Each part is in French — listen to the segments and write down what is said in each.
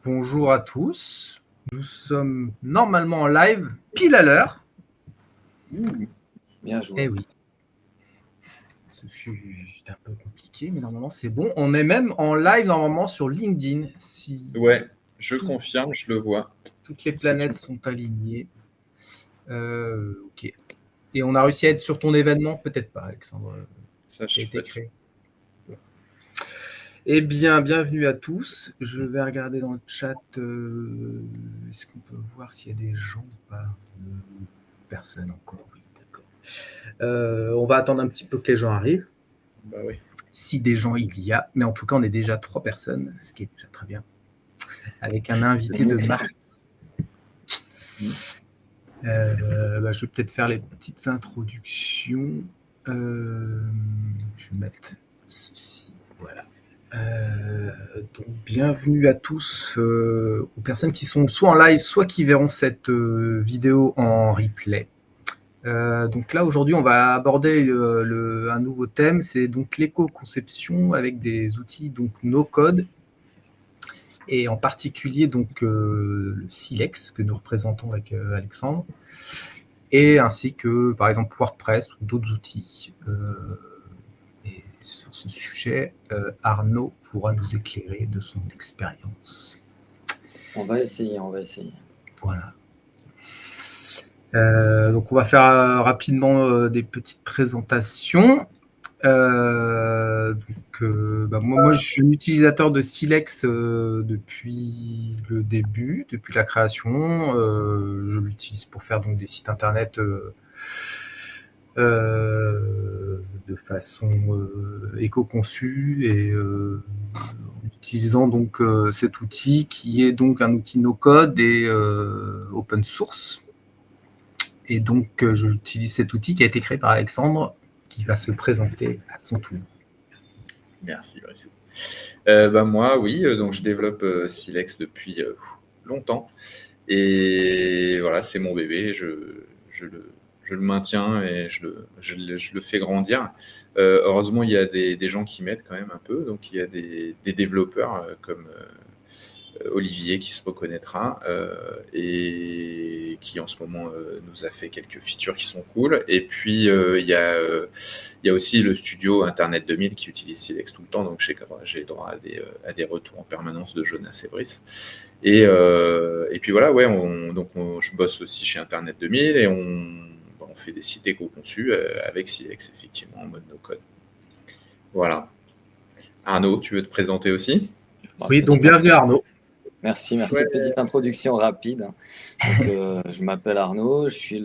Bonjour à tous. Nous sommes normalement en live, pile à l'heure. Bien joué. Eh oui. Ce fut un peu compliqué, mais normalement c'est bon. On est même en live normalement sur LinkedIn. Si Ouais, je confirme, je le vois. toutes les planètes sont alignées. Ok. Et on a réussi à être sur ton événement? Peut-être pas, Alexandre. Ça, je suis pas sûr. Bon. Eh bien, bienvenue à tous. Je vais regarder dans le chat. Est-ce qu'on peut voir s'il y a des gens ou pas? Personne encore, oui, d'accord. On va attendre un petit peu que les gens arrivent. Bah oui. Si des gens il y a, mais en tout cas, on est déjà 3 personnes, ce qui est déjà très bien. Avec un invité de marque. Je vais peut-être faire les petites introductions. Je vais mettre ceci. Voilà. Donc, bienvenue à tous, aux personnes qui sont soit en live, soit qui verront cette vidéo en replay. Donc là, aujourd'hui, on va aborder un nouveau thème, c'est donc l'éco-conception avec des outils donc no-code, et en particulier donc le Silex que nous représentons avec Alexandre, et ainsi que par exemple WordPress ou d'autres outils. Et sur ce sujet, Arnaud pourra nous éclairer de son expérience. On va essayer. Voilà. Donc on va faire rapidement des petites présentations. Moi, je suis un utilisateur de Silex depuis le début, depuis la création. Je l'utilise pour faire donc des sites internet de façon éco-conçue, et en utilisant donc cet outil qui est donc un outil no-code et open source. Et donc j'utilise cet outil qui a été créé par Alexandre, qui va se présenter à son tour. Merci, Brice. Moi, oui, donc je développe Silex depuis longtemps. Et voilà, c'est mon bébé. Je le maintiens et je le fais grandir. Heureusement, il y a des gens qui m'aident quand même un peu. Donc, il y a des développeurs comme Olivier qui se reconnaîtra et qui en ce moment nous a fait quelques features qui sont cool. Et puis il y a aussi le studio Internet 2000 qui utilise Silex tout le temps, donc j'ai droit à des retours en permanence de Jonas et Brice. Et puis voilà, ouais, je bosse aussi chez Internet 2000 et on fait des sites éco-conçus avec Silex, effectivement, en mode no-code. Voilà. Arnaud, tu veux te présenter aussi? Oui, donc bienvenue Arnaud. Merci. Ouais. Petite introduction rapide. Donc, je m'appelle Arnaud, je suis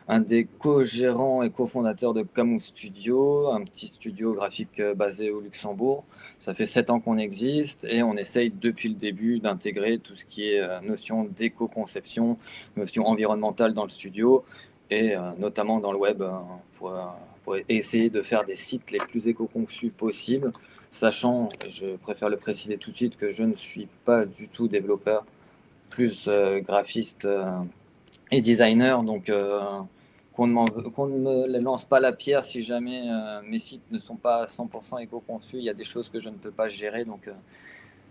un des co-gérants et cofondateurs de Camus Studio, un petit studio graphique basé au Luxembourg. Ça fait 7 ans qu'on existe et on essaye depuis le début d'intégrer tout ce qui est notion d'éco-conception, notion environnementale dans le studio et notamment dans le web pour essayer de faire des sites les plus éco-conçus possibles, sachant, je préfère le préciser tout de suite, que je ne suis pas du tout développeur, plus graphiste et designer, donc qu'on ne me lance pas la pierre si jamais mes sites ne sont pas 100% éco-conçus. Il y a des choses que je ne peux pas gérer, donc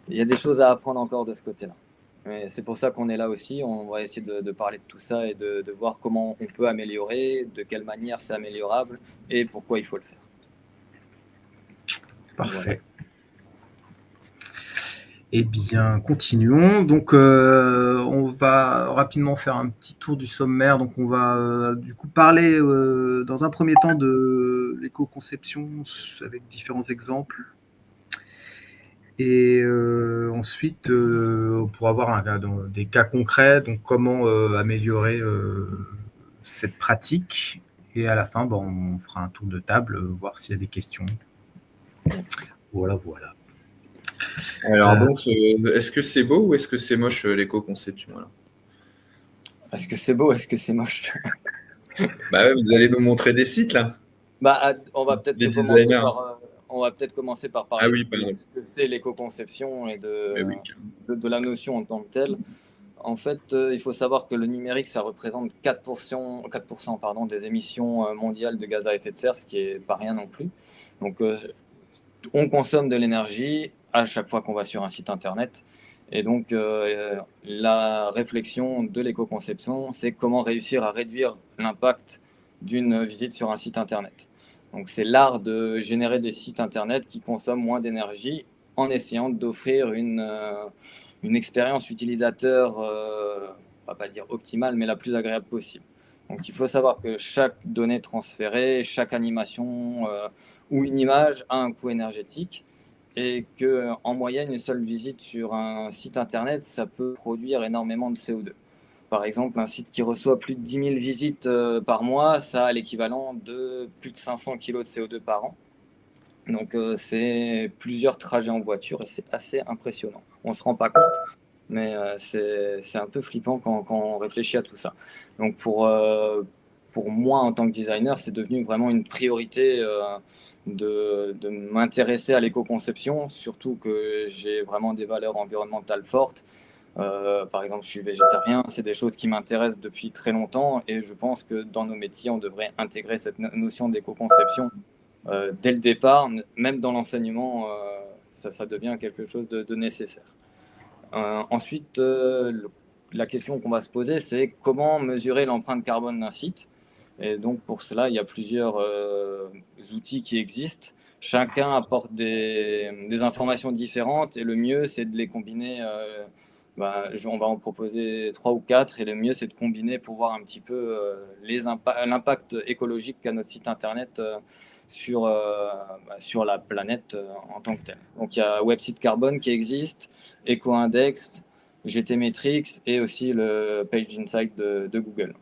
il y a des choses à apprendre encore de ce côté-là. Mais c'est pour ça qu'on est là aussi. On va essayer de parler de tout ça et de voir comment on peut améliorer, de quelle manière c'est améliorable et pourquoi il faut le faire. Parfait. Voilà. Eh bien, continuons. Donc, on va rapidement faire un petit tour du sommaire. Donc, on va du coup parler dans un premier temps de l'éco-conception avec différents exemples. Et ensuite, pour avoir des cas concrets, donc comment améliorer cette pratique. Et à la fin, on fera un tour de table, voir s'il y a des questions. Voilà. Alors donc, est-ce que c'est beau ou est-ce que c'est moche l'éco-conception alors? Est-ce que c'est beau, est-ce que c'est moche? Vous allez nous montrer des sites là. On va peut-être commencer par parler de ce que c'est l'éco-conception et de la notion en tant que telle. En fait, il faut savoir que le numérique, ça représente 4% des émissions mondiales de gaz à effet de serre, ce qui n'est pas rien non plus. Donc, on consomme de l'énergie à chaque fois qu'on va sur un site internet. Et donc, la réflexion de l'éco-conception, c'est comment réussir à réduire l'impact d'une visite sur un site Internet. Donc, c'est l'art de générer des sites Internet qui consomment moins d'énergie en essayant d'offrir une expérience utilisateur, on va pas dire optimale, mais la plus agréable possible. Donc, il faut savoir que chaque donnée transférée, chaque animation ou une image a un coût énergétique et qu'en moyenne, une seule visite sur un site Internet, ça peut produire énormément de CO2. Par exemple, un site qui reçoit plus de 10 000 visites par mois, ça a l'équivalent de plus de 500 kg de CO2 par an. Donc, c'est plusieurs trajets en voiture et c'est assez impressionnant. On ne se rend pas compte, mais c'est un peu flippant quand on réfléchit à tout ça. Donc, pour moi, en tant que designer, c'est devenu vraiment une priorité de m'intéresser à l'éco-conception, surtout que j'ai vraiment des valeurs environnementales fortes. Par exemple, je suis végétarien, c'est des choses qui m'intéressent depuis très longtemps et je pense que dans nos métiers, on devrait intégrer cette notion d'éco-conception dès le départ, même dans l'enseignement, ça devient quelque chose de nécessaire. Ensuite, la question qu'on va se poser, c'est comment mesurer l'empreinte carbone d'un site. Et donc, pour cela, il y a plusieurs outils qui existent. Chacun apporte des informations différentes et le mieux, c'est de les combiner. On va en proposer 3 ou 4 et le mieux, c'est de combiner pour voir un petit peu l'impact écologique qu'a notre site internet sur la planète en tant que telle. Donc, il y a Website Carbone qui existe, EcoIndex, GTmetrix et aussi le Page Insight de Google.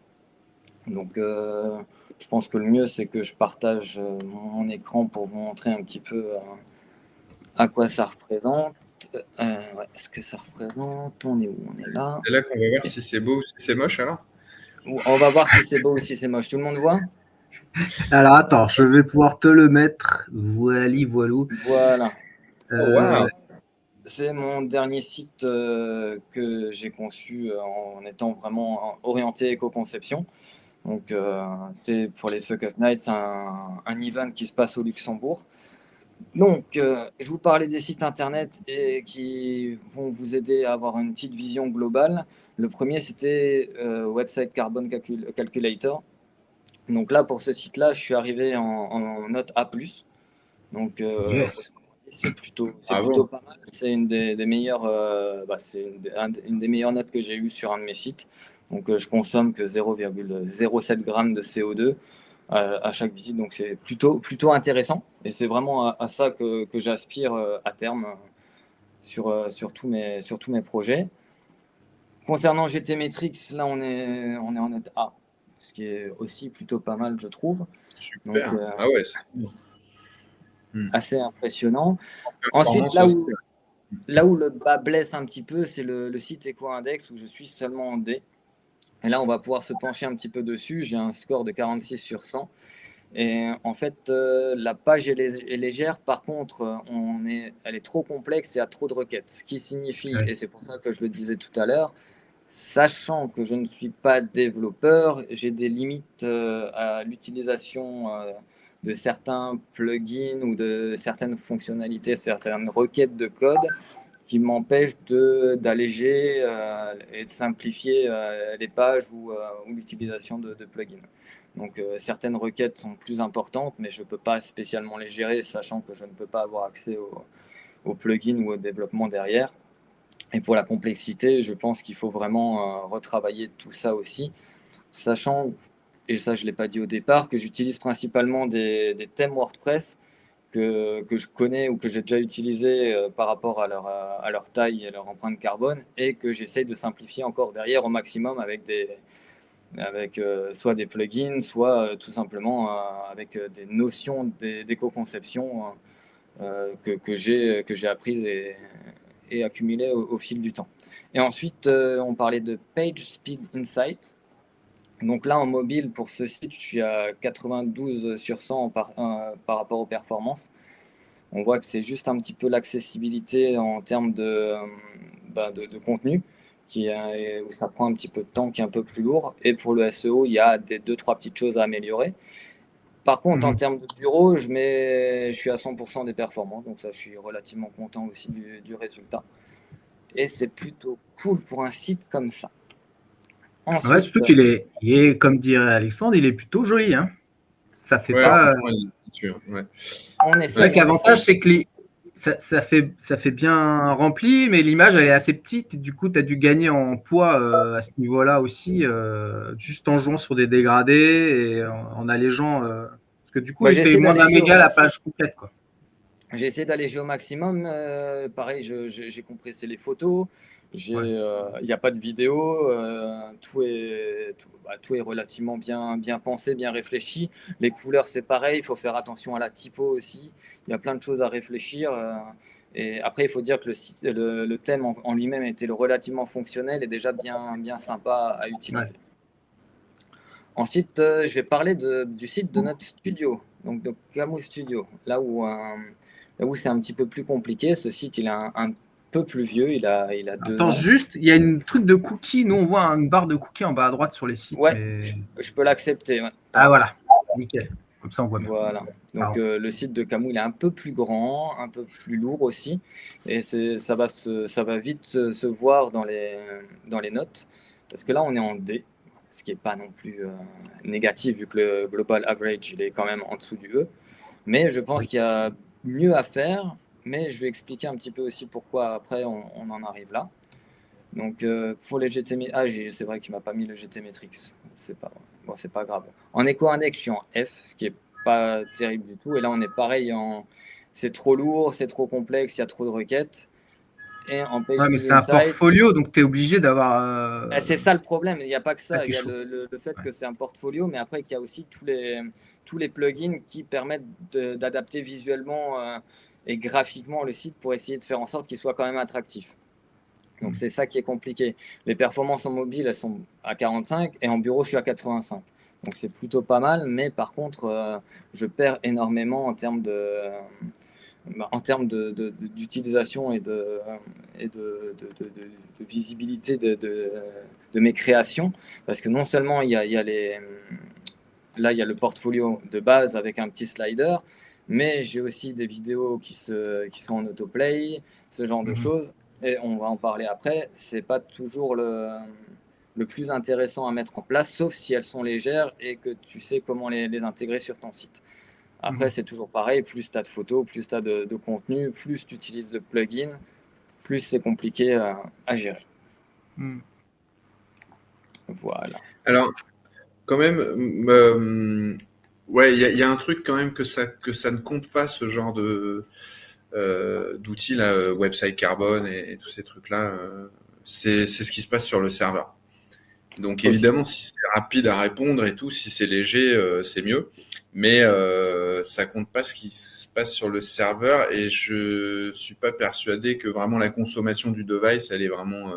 Donc, je pense que le mieux, c'est que je partage mon écran pour vous montrer un petit peu à quoi ça représente. Ce que ça représente, on est où? On est là. C'est là qu'on va voir si c'est beau ou si c'est moche alors. On va voir si c'est beau ou si c'est moche. Tout le monde voit? Alors attends, je vais pouvoir te le mettre. Voilou. Voilà. Wow. C'est mon dernier site que j'ai conçu en étant vraiment orienté éco-conception. Donc, c'est pour les Fuck Up Nights, un event qui se passe au Luxembourg. Donc, je vous parlais des sites internet et qui vont vous aider à avoir une petite vision globale. Le premier, c'était Website Carbon Calculator. Donc là, pour ce site-là, je suis arrivé en note A+. Donc, Yes. c'est plutôt Bravo. pas mal. C'est une des meilleures, une des meilleures notes que j'ai eues sur un de mes sites. Donc, je consomme que 0,07 grammes de CO2 à chaque visite. Donc, c'est plutôt intéressant. Et c'est vraiment à ça que j'aspire à terme sur tous mes projets. Concernant GTmetrix, là, on est en note A, ce qui est aussi plutôt pas mal, je trouve. Super. Donc, Ah ouais. assez impressionnant. Ensuite, là où le bas blesse un petit peu, c'est le site EcoIndex où je suis seulement en D. Et là, on va pouvoir se pencher un petit peu dessus. J'ai un score de 46 sur 100. Et en fait, la page est légère. Par contre, elle est trop complexe et a trop de requêtes. Ce qui signifie, et c'est pour ça que je le disais tout à l'heure, sachant que je ne suis pas développeur, j'ai des limites à l'utilisation de certains plugins ou de certaines fonctionnalités, certaines requêtes de code qui m'empêchent d'alléger et de simplifier les pages ou l'utilisation de plugins. Donc certaines requêtes sont plus importantes, mais je ne peux pas spécialement les gérer, sachant que je ne peux pas avoir accès au plugin ou au développement derrière. Et pour la complexité, je pense qu'il faut vraiment retravailler tout ça aussi, sachant, et ça je ne l'ai pas dit au départ, que j'utilise principalement des thèmes WordPress que je connais ou que j'ai déjà utilisés par rapport à leur taille et leur empreinte carbone, et que j'essaye de simplifier encore derrière au maximum avec soit des plugins, soit tout simplement avec des notions d'éco-conception que j'ai apprises et accumulées au fil du temps. Et ensuite, on parlait de Page Speed Insight. Donc là, en mobile, pour ce site, je suis à 92 sur 100 par rapport aux performances. On voit que c'est juste un petit peu l'accessibilité en termes de contenu, où ça prend un petit peu de temps, qui est un peu plus lourd. Et pour le SEO, il y a 2-3 petites choses à améliorer. Par contre, en termes de bureau, je suis à 100% des performances. Donc ça, je suis relativement content aussi du résultat. et c'est plutôt cool pour un site comme ça. Ouais, Ensuite, surtout qu'il est, comme dirait Alexandre, il est plutôt joli. Hein. Ça fait Ouais, pas. franchement, il est sûr, ouais. on C'est vrai essaye. que l'avantage, c'est que ça fait bien rempli, mais l'image, elle est assez petite. Et du coup, tu as dû gagner en poids à ce niveau-là aussi, juste en jouant sur des dégradés et en allégeant. Parce que du coup, Bah, il j'ai fait essayé moins d'un d'alléger au méga la maximum. page complète. Quoi. J'ai essayé d'alléger au maximum. Pareil, j'ai compressé les photos. Il Ouais. n'y a pas de vidéo. Tout est relativement bien pensé, bien réfléchi. Les couleurs, c'est pareil. Il faut faire attention à la typo aussi. Il y a plein de choses à réfléchir. Et après, il faut dire que le thème en lui-même était relativement fonctionnel et déjà bien sympa à utiliser. Ouais. Ensuite, je vais parler du site de notre studio, donc de Camou Studio, là où c'est un petit peu plus compliqué. Ce site, il est un peu plus vieux, il a 2 Attends, ans. juste, il y a une truc de cookies. Nous, on voit une barre de cookies en bas à droite sur les sites. Ouais, Mais... je peux l'accepter. Ouais. Ah, voilà. Nickel. Comme ça, on voit bien. Voilà. Donc, le site de Camou, il est un peu plus grand, un peu plus lourd aussi. Et ça va vite se voir dans les notes. Parce que là, on est en D, ce qui n'est pas non plus négatif, vu que le global average, il est quand même en dessous du E. Mais je pense Oui. qu'il y a mieux à faire. Mais je vais expliquer un petit peu aussi pourquoi après on en arrive là. Donc pour les GT, c'est vrai qu'il m'a pas mis le GT Matrix. C'est pas grave. En Echo Index, je suis en F, ce qui est pas terrible du tout. Et là, on est pareil c'est trop lourd, c'est trop complexe, il y a trop de requêtes. Et en Ouais, Page mais to c'est un Insight, portfolio, donc tu es obligé d'avoir. c'est ça le problème. Il n'y a pas que Ah, ça. t'es Il y a chaud. le fait Ouais. que c'est un portfolio, mais après, il y a aussi tous les plugins qui permettent d'adapter visuellement et graphiquement le site pour essayer de faire en sorte qu'il soit quand même attractif. Donc, c'est ça qui est compliqué. Les performances en mobile, elles sont à 45 et en bureau, je suis à 85. Donc, c'est plutôt pas mal, mais par contre, je perds énormément en termes d'utilisation et de visibilité de mes créations. Parce que non seulement il y a là, il y a le portfolio de base avec un petit slider, mais j'ai aussi des vidéos qui sont en autoplay, ce genre de Mhm. choses. Et on va en parler après. C'est pas toujours le plus intéressant à mettre en place, sauf si elles sont légères et que tu sais comment les intégrer sur ton site. Après, Mhm. c'est toujours pareil, plus tu as de photos, plus tu as de contenu, plus tu utilises de plugins, plus c'est compliqué à gérer. Mhm. Voilà. Alors, quand même, ouais, il y a un truc quand même que ça ne compte pas, ce genre d'outils là, Website Carbone et tous ces trucs-là. C'est ce qui se passe sur le serveur. Donc Aussi. évidemment, si c'est rapide à répondre et tout, si c'est léger, c'est mieux. Mais ça compte pas ce qui se passe sur le serveur et je suis pas persuadé que vraiment la consommation du device, elle est vraiment,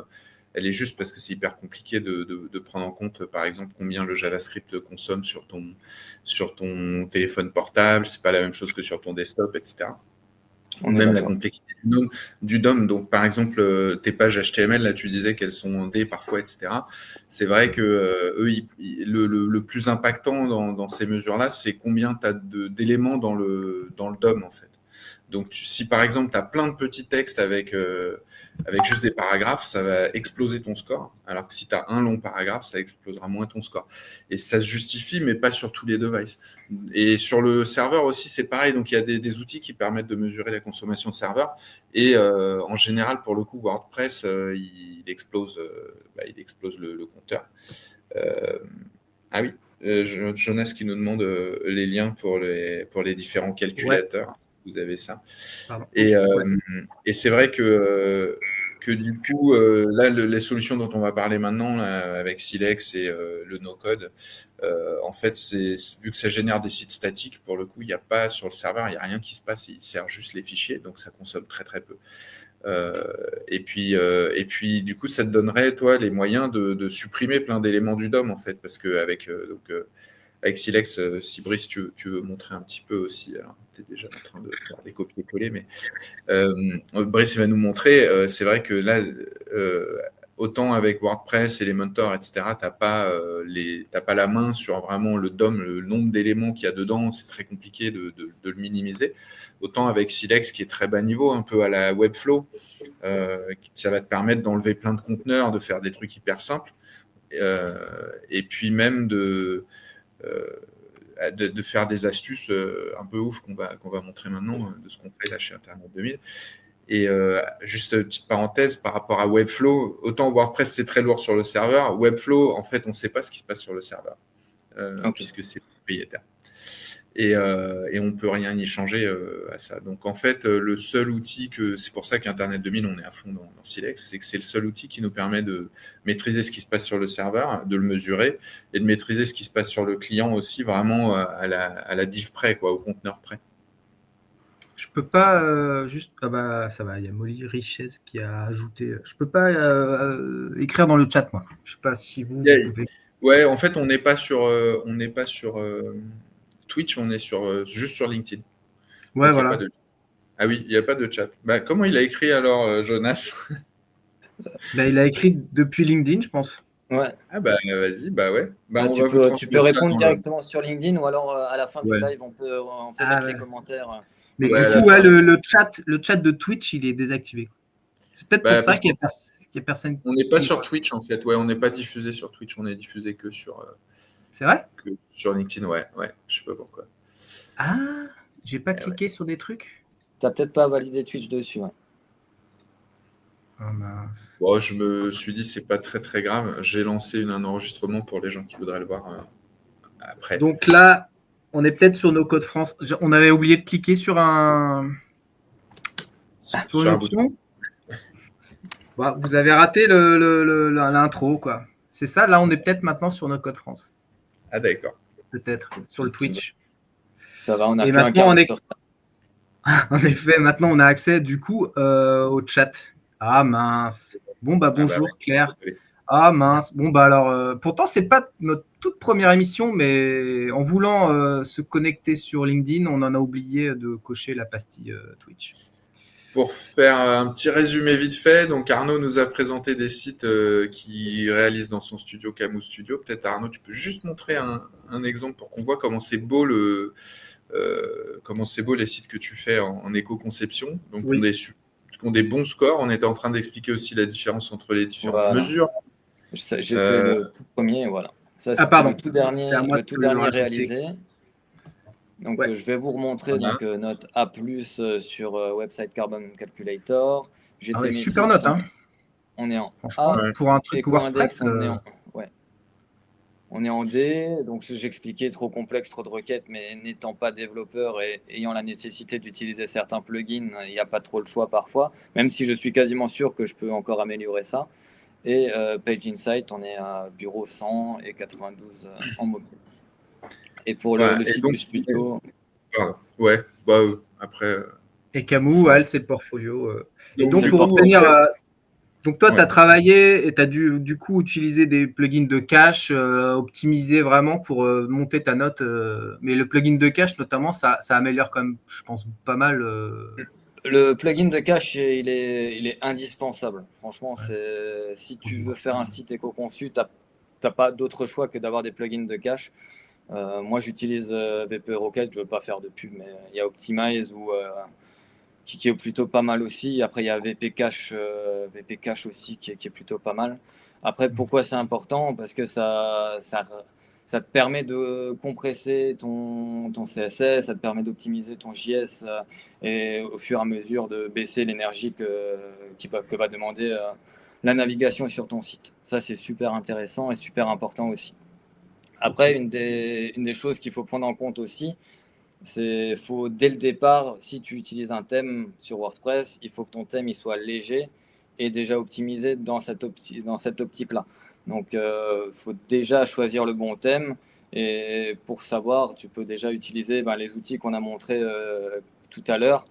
elle est juste parce que c'est hyper compliqué de prendre en compte, par exemple, combien le JavaScript consomme sur ton téléphone portable. C'est pas la même chose que sur ton desktop, etc. Ou On est même la d'accord. complexité du DOM. Donc, par exemple, tes pages HTML, là, tu disais qu'elles sont en D parfois, etc. C'est vrai que eux, le plus impactant dans ces mesures-là, c'est combien tu as d'éléments dans le DOM, en fait. Donc, si par exemple, tu as plein de petits textes avec juste des paragraphes, ça va exploser ton score. Alors que si tu as un long paragraphe, ça explosera moins ton score. Et ça se justifie, mais pas sur tous les devices. Et sur le serveur aussi, c'est pareil. Donc, il y a des outils qui permettent de mesurer la consommation de serveur. Et en général, pour le coup, WordPress, il explose le compteur. Ah oui, Jonas qui nous demande les liens pour les différents Ouais, calculateurs. Vous avez ça. pardon. Et, Ouais. et c'est vrai que du coup, là, les solutions dont on va parler maintenant, là, avec Silex et le no-code, en fait, vu que ça génère des sites statiques, pour le coup, il n'y a pas sur le serveur, il n'y a rien qui se passe, il sert juste les fichiers, donc ça consomme très très peu. Et puis, du coup, ça te donnerait, toi, les moyens de supprimer plein d'éléments du DOM, en fait, parce qu'avec avec Silex, si Brice, tu veux montrer un petit peu aussi, alors tu es déjà en train de faire des copier-coller, mais Brice va nous montrer, c'est vrai que là, autant avec WordPress, Elementor, etc., t'as pas la main sur vraiment le DOM, le nombre d'éléments qu'il y a dedans, c'est très compliqué de le minimiser. Autant avec Silex, qui est très bas niveau, un peu à la Webflow, ça va te permettre d'enlever plein de conteneurs, de faire des trucs hyper simples, et puis même de faire des astuces un peu ouf qu'on va montrer maintenant de ce qu'on fait là chez Internet 2000. Et juste une petite parenthèse par rapport à Webflow, autant WordPress c'est très lourd sur le serveur, Webflow en fait on ne sait pas ce qui se passe sur le serveur puisque c'est propriétaire. Et on ne peut rien y changer à ça. Donc en fait, le seul outil c'est pour ça qu'Internet 2000, on est à fond dans Silex, c'est que c'est le seul outil qui nous permet de maîtriser ce qui se passe sur le serveur, de le mesurer, et de maîtriser ce qui se passe sur le client aussi, vraiment à la div près, quoi, au conteneur près. Je peux pas juste. Ah bah ça va, il y a Molly Richesse qui a ajouté. Je peux pas écrire dans le chat, moi. Je sais pas si vous pouvez. Ouais, en fait, on n'est pas sur Twitch, on est juste sur LinkedIn. Ouais, donc, voilà. Ah oui, il n'y a pas de chat. Bah, comment il a écrit alors, Jonas? Bah, il a écrit depuis LinkedIn, je pense. Ouais. Ah bah vas-y, bah ouais. Bah, tu peux répondre directement sur LinkedIn ou alors à la fin du live, on peut mettre les commentaires. Mais du coup, le chat de Twitch, il est désactivé. C'est peut-être pour ça qu'il y a personne. On n'est pas sur Twitch en fait, ouais, on n'est pas diffusé sur Twitch, on est diffusé que sur. C'est vrai? Que sur LinkedIn, ouais, je sais pas pourquoi. Ah, j'ai pas cliqué sur des trucs. T'as peut-être pas validé Twitch dessus, ouais. Oh mince. Bon, je me suis dit c'est pas très très grave. J'ai lancé un enregistrement pour les gens qui voudraient le voir après. Donc là, on est peut-être sur nos codes France. On avait oublié de cliquer sur une option. Bah, vous avez raté l'intro, quoi. C'est ça, là, on est peut-être maintenant sur nos codes France. Ah d'accord. Peut-être, sur le Twitch. Ça va, on a et plus maintenant, en effet, maintenant, on a accès, du coup, au chat. Ah mince. Bon, bah bonjour, Claire. Ah mince. Bon, bah alors, pourtant, c'est pas notre toute première émission, mais en voulant se connecter sur LinkedIn, on en a oublié de cocher la pastille Twitch. Pour faire un petit résumé vite fait, donc Arnaud nous a présenté des sites qu'il réalise dans son studio Camus Studio. Peut-être Arnaud, tu peux juste montrer un exemple pour qu'on voit comment c'est beau les sites que tu fais en éco-conception. Donc qui ont des bons scores. On était en train d'expliquer aussi la différence entre les différentes mesures. J'ai fait le tout premier, voilà. Ça, c'est le tout dernier réalisé. Donc, je vais vous remontrer notre A+, sur Website Carbon Calculator. Super note, hein. On est en A. Pour un truc WordPress, on est en D. Donc, j'expliquais trop complexe, trop de requêtes, mais n'étant pas développeur et ayant la nécessité d'utiliser certains plugins, il n'y a pas trop le choix parfois, même si je suis quasiment sûr que je peux encore améliorer ça. Et Page Insight, on est à bureau 100 et 92 en mobile. Et pour le site du studio. Ouais, après. Et Camus, elle, c'est le portfolio. Et donc, pour retenir. Donc, toi, tu as travaillé et tu as dû, du coup, utiliser des plugins de cache, optimiser vraiment pour monter ta note. Mais le plugin de cache, notamment, ça améliore quand même, je pense, pas mal. Le plugin de cache, il est indispensable. Franchement, si tu veux faire un site éco-conçu, tu n'as pas d'autre choix que d'avoir des plugins de cache. Moi, j'utilise VP Rocket, je ne veux pas faire de pub, mais il y a Optimize qui est plutôt pas mal aussi. Après, il y a VP Cache aussi qui est plutôt pas mal. Après, pourquoi c'est important? Parce que ça te permet de compresser ton CSS, ça te permet d'optimiser ton JS et au fur et à mesure de baisser l'énergie que va demander la navigation sur ton site. Ça, c'est super intéressant et super important aussi. Après, une des choses qu'il faut prendre en compte aussi, c'est faut dès le départ, si tu utilises un thème sur WordPress, il faut que ton thème il soit léger et déjà optimisé dans cette optique-là. Donc, faut déjà choisir le bon thème. Et pour savoir, tu peux déjà utiliser les outils qu'on a montrés tout à l'heure.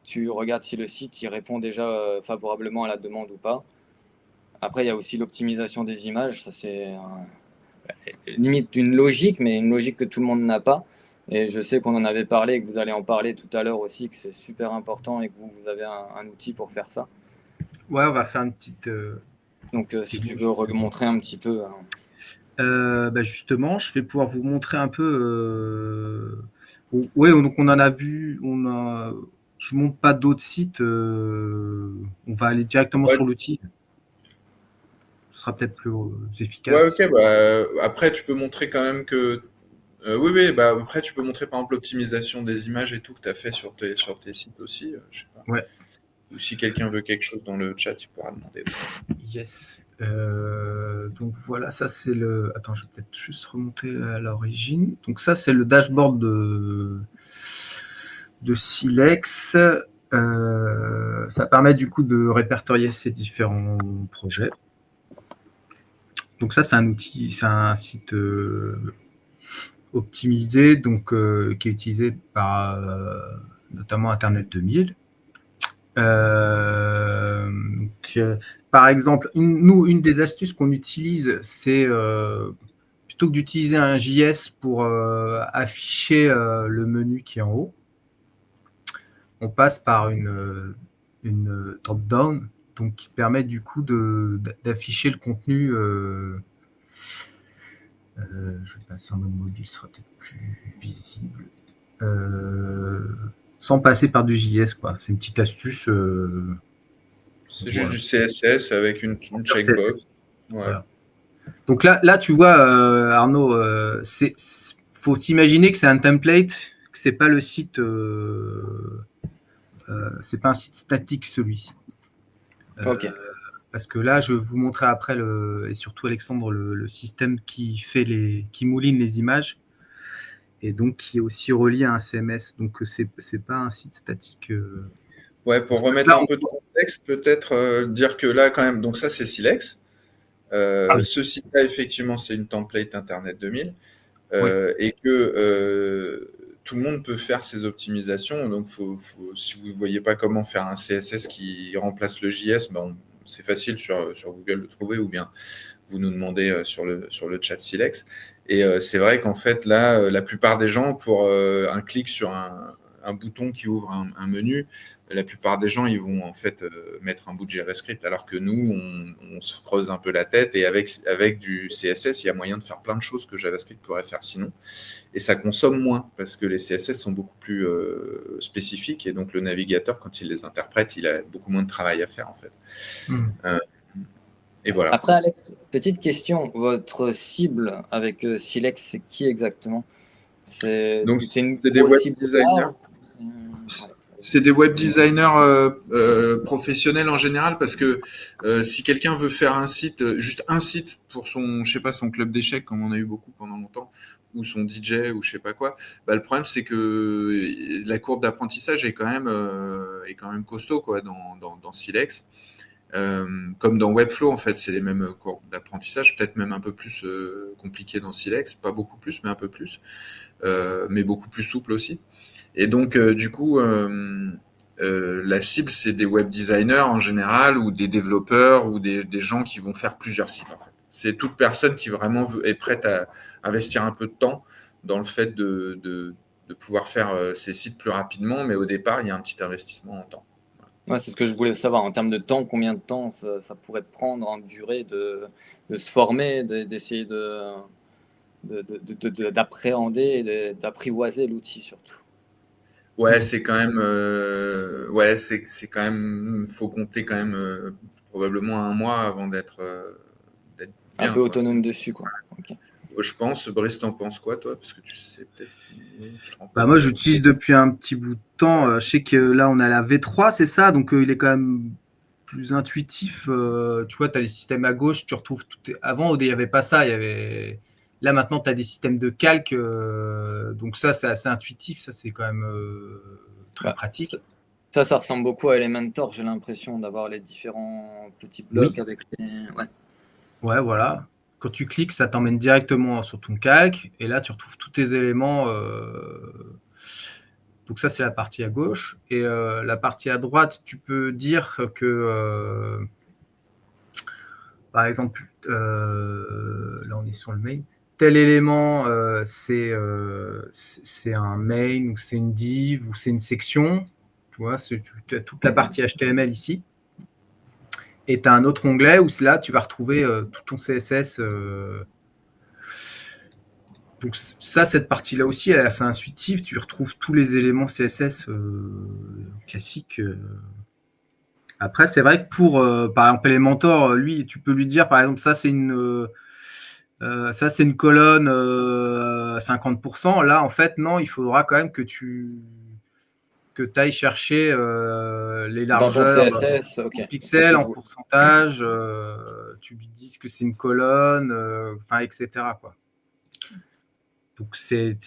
Tu regardes si le site il répond déjà favorablement à la demande ou pas. Après, il y a aussi l'optimisation des images. Ça, c'est limite une logique, mais une logique que tout le monde n'a pas. Et je sais qu'on en avait parlé et que vous allez en parler tout à l'heure aussi, que c'est super important et que vous avez un outil pour faire ça. Ouais, on va faire une Donc, si tu veux remontrer un petit peu. Justement, je vais pouvoir vous montrer un peu. Oui, donc on en a vu. Je ne montre pas d'autres sites. On va aller directement sur l'outil. Ce sera peut-être plus efficace. Ouais, ok. Après, tu peux montrer quand même que. Oui. Après, tu peux montrer par exemple l'optimisation des images et tout que tu as fait sur tes sites aussi. Je sais pas. Ouais. Ou si quelqu'un veut quelque chose dans le chat, il pourra demander. Yes. Donc voilà, ça c'est le. Attends, je vais peut-être juste remonter à l'origine. Donc ça c'est le dashboard de Silex. Ça permet du coup de répertorier ces différents projets. Donc ça c'est un outil, c'est un site optimisé, donc qui est utilisé par notamment Internet 2000. Par exemple, une des astuces qu'on utilise, c'est plutôt que d'utiliser un JS pour afficher le menu qui est en haut, on passe par une drop-down, donc qui permet du coup d'afficher le contenu. Je vais passer en mode mobile, ce sera peut-être plus visible. Sans passer par du JS, quoi. C'est une petite astuce. C'est juste du CSS avec une checkbox. Ouais. Voilà. Donc là, tu vois, Arnaud, faut s'imaginer que c'est un template, que c'est pas le site, c'est pas un site statique celui-ci. Ok. Parce que là, je vais vous montrer après et surtout Alexandre le système qui mouline les images et donc qui est aussi relié à un CMS. Donc c'est pas un site statique. Ouais, pour remettre un peu de contexte, peut-être dire que là, quand même, donc ça, c'est Silex. Ce site-là, effectivement, c'est une template Internet 2000 et que tout le monde peut faire ses optimisations. Donc, si vous ne voyez pas comment faire un CSS qui remplace le JS, c'est facile sur Google de trouver ou bien vous nous demandez sur le chat Silex. Et c'est vrai qu'en fait, là, la plupart des gens, pour un clic sur un bouton qui ouvre un menu, la plupart des gens, ils vont en fait mettre un bout de JavaScript, alors que nous, on se creuse un peu la tête et avec du CSS, il y a moyen de faire plein de choses que JavaScript pourrait faire sinon. Et ça consomme moins parce que les CSS sont beaucoup plus spécifiques et donc le navigateur, quand il les interprète, il a beaucoup moins de travail à faire en fait. Et voilà. Après, Alex, petite question. Votre cible avec Silex, c'est qui exactement? C'est des web designers. C'est des web designers professionnels en général parce que si quelqu'un veut faire un site, juste un site pour son club d'échecs, comme on a eu beaucoup pendant longtemps, ou son DJ ou je sais pas quoi, le problème c'est que la courbe d'apprentissage est quand même costaud quoi dans Silex. Comme dans Webflow, en fait, c'est les mêmes courbes d'apprentissage, peut-être même un peu plus compliqué dans Silex, pas beaucoup plus, mais un peu plus, mais beaucoup plus souple aussi. Et donc, du coup, la cible, c'est des web designers en général, ou des développeurs, ou des gens qui vont faire plusieurs sites, en fait. C'est toute personne qui vraiment est prête à investir un peu de temps dans le fait de pouvoir faire ces sites plus rapidement, mais au départ, il y a un petit investissement en temps. Ouais, c'est ce que je voulais savoir. En termes de temps, combien de temps ça pourrait prendre en durée de se former, d'essayer d'appréhender et d'apprivoiser l'outil surtout. Ouais, c'est quand même, c'est quand même, faut compter quand même probablement un mois avant d'être bien. Un peu autonome dessus, quoi. Okay. Je pense. Brice, t'en penses quoi, toi? Parce que tu sais peut-être. Moi, j'utilise depuis un petit bout de temps. Je sais que là, on a la V3, c'est ça. Donc, il est quand même plus intuitif. Tu vois, tu as les systèmes à gauche, tu retrouves tout. Avant, il n'y avait pas ça. Là, maintenant, tu as des systèmes de calque. Donc, ça, c'est assez intuitif. Ça, c'est quand même très pratique. Ça ressemble beaucoup à Elementor. J'ai l'impression d'avoir les différents petits blocs avec les. Ouais, voilà. Quand tu cliques, ça t'emmène directement sur ton calque. Et là, tu retrouves tous tes éléments. Donc ça, c'est la partie à gauche. Et la partie à droite, tu peux dire que, par exemple, là, on est sur le main. Tel élément, c'est un main, ou c'est une div, ou c'est une section. Tu vois, tu as toute la partie HTML ici. Et tu as un autre onglet où là, tu vas retrouver tout ton CSS. Donc ça, cette partie-là aussi, elle est assez intuitive. Tu retrouves tous les éléments CSS classiques. Après, c'est vrai que pour, par exemple, Elementor, lui, tu peux lui dire, par exemple, ça, c'est une colonne 50%. Là, en fait, non, il faudra quand même que tu ailles chercher les Dans ton largeurs CSS, ok. en C'est ce pixels, que je en voulais. pourcentage. Tu lui dises que c'est une colonne, etc. quoi. Donc, c'est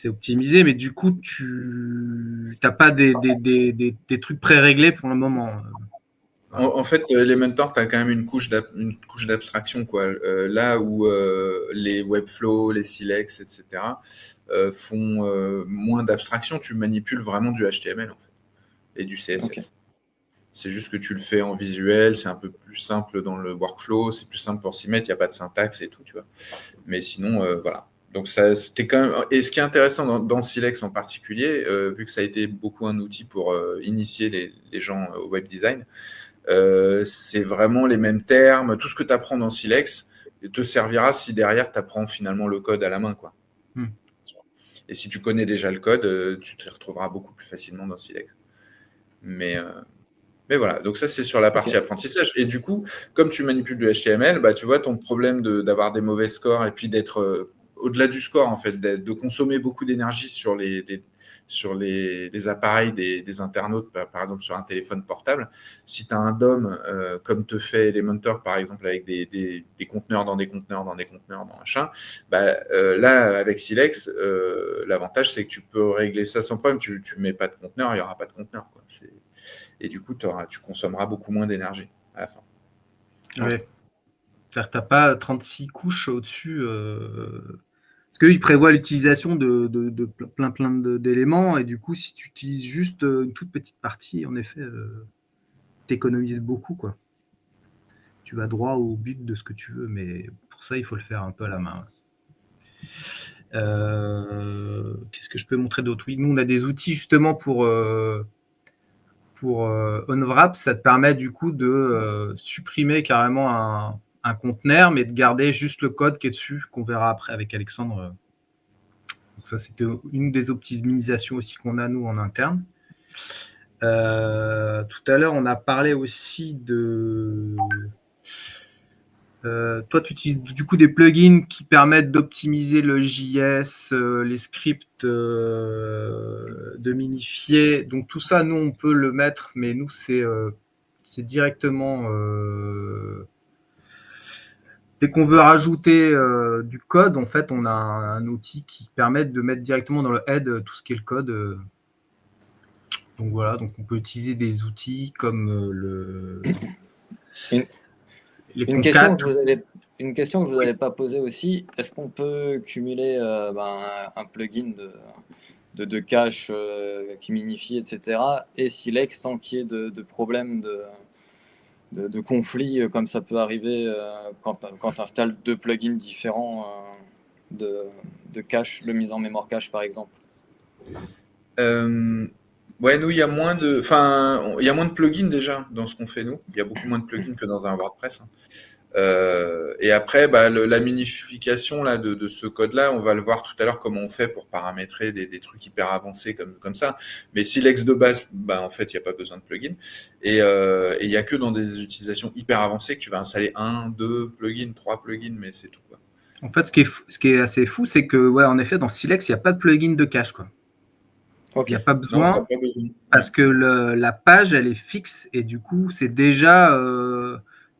optimisé, mais du coup, tu n'as pas des trucs pré-réglés pour le moment. En fait, Elementor, tu as quand même une couche d'abstraction, quoi. Là où les Webflow, les Silex, etc., font moins d'abstraction, tu manipules vraiment du HTML, en fait, et du CSS. Ok. C'est juste que tu le fais en visuel, c'est un peu plus simple dans le workflow, c'est plus simple pour s'y mettre, il n'y a pas de syntaxe et tout, tu vois. Mais sinon, voilà. Donc, ça, c'était quand même. Et ce qui est intéressant dans Silex en particulier, vu que ça a été beaucoup un outil pour initier les gens au web design, c'est vraiment les mêmes termes. Tout ce que tu apprends dans Silex te servira si derrière tu apprends finalement le code à la main, quoi. Et si tu connais déjà le code, tu te retrouveras beaucoup plus facilement dans Silex. Mais voilà, donc ça c'est sur la partie apprentissage. Et du coup, comme tu manipules du HTML, bah, tu vois ton problème d'avoir des mauvais scores et puis d'être au-delà du score, en fait, de consommer beaucoup d'énergie sur les appareils des internautes, par exemple sur un téléphone portable. Si tu as un DOM, comme te fait Elementor, par exemple, avec des conteneurs dans des conteneurs dans des conteneurs, dans machin, bah, là, avec Silex, l'avantage c'est que tu peux régler ça sans problème. Tu mets pas de conteneur, il n'y aura pas de conteneur, quoi. Et du coup, tu consommeras beaucoup moins d'énergie à la fin. Ouais. C'est-à-dire que tu n'as pas 36 couches au-dessus. Parce qu'il prévoit l'utilisation de plein d'éléments. Et du coup, si tu utilises juste une toute petite partie, en effet, tu économises beaucoup, quoi. Tu vas droit au but de ce que tu veux. Mais pour ça, il faut le faire un peu à la main. Qu'est-ce que je peux montrer d'autre? Oui, nous, on a des outils justement pour OnWrap. Ça te permet du coup de supprimer carrément un conteneur, mais de garder juste le code qui est dessus, qu'on verra après avec Alexandre. Donc ça, c'était une des optimisations aussi qu'on a, nous, en interne. Tout à l'heure, on a parlé aussi de... toi, tu utilises du coup des plugins qui permettent d'optimiser le JS, les scripts, de minifier. Donc tout ça, nous, on peut le mettre, mais nous, c'est directement... dès qu'on veut rajouter du code, en fait, on a un outil qui permet de mettre directement dans le head tout ce qui est le code. Donc voilà, donc on peut utiliser des outils comme Une question que je vous avais pas posée aussi, est-ce qu'on peut cumuler un plugin de cache qui minifie, etc., et Silex sans qu'il y ait de problème de conflit comme ça peut arriver quand tu installes deux plugins différents de cache, de mise en mémoire cache par exemple? Ouais, nous, il y a moins de plugins déjà dans ce qu'on fait, nous. Il y a beaucoup moins de plugins que dans un WordPress, hein. Et après, bah, la minification là, de ce code-là, on va le voir tout à l'heure comment on fait pour paramétrer des trucs hyper avancés comme ça. Mais Silex de base, bah, en fait, il n'y a pas besoin de plugin. Et il n'y a que dans des utilisations hyper avancées que tu vas installer 1, 2 plugins, 3 plugins, mais c'est tout, quoi. En fait, ce qui est assez fou, c'est que, ouais, en effet, dans Silex, il n'y a pas de plugin de cache, quoi. Il n'y a pas Non, besoin, pas besoin. parce que la page, elle est fixe, et du coup, c'est déjà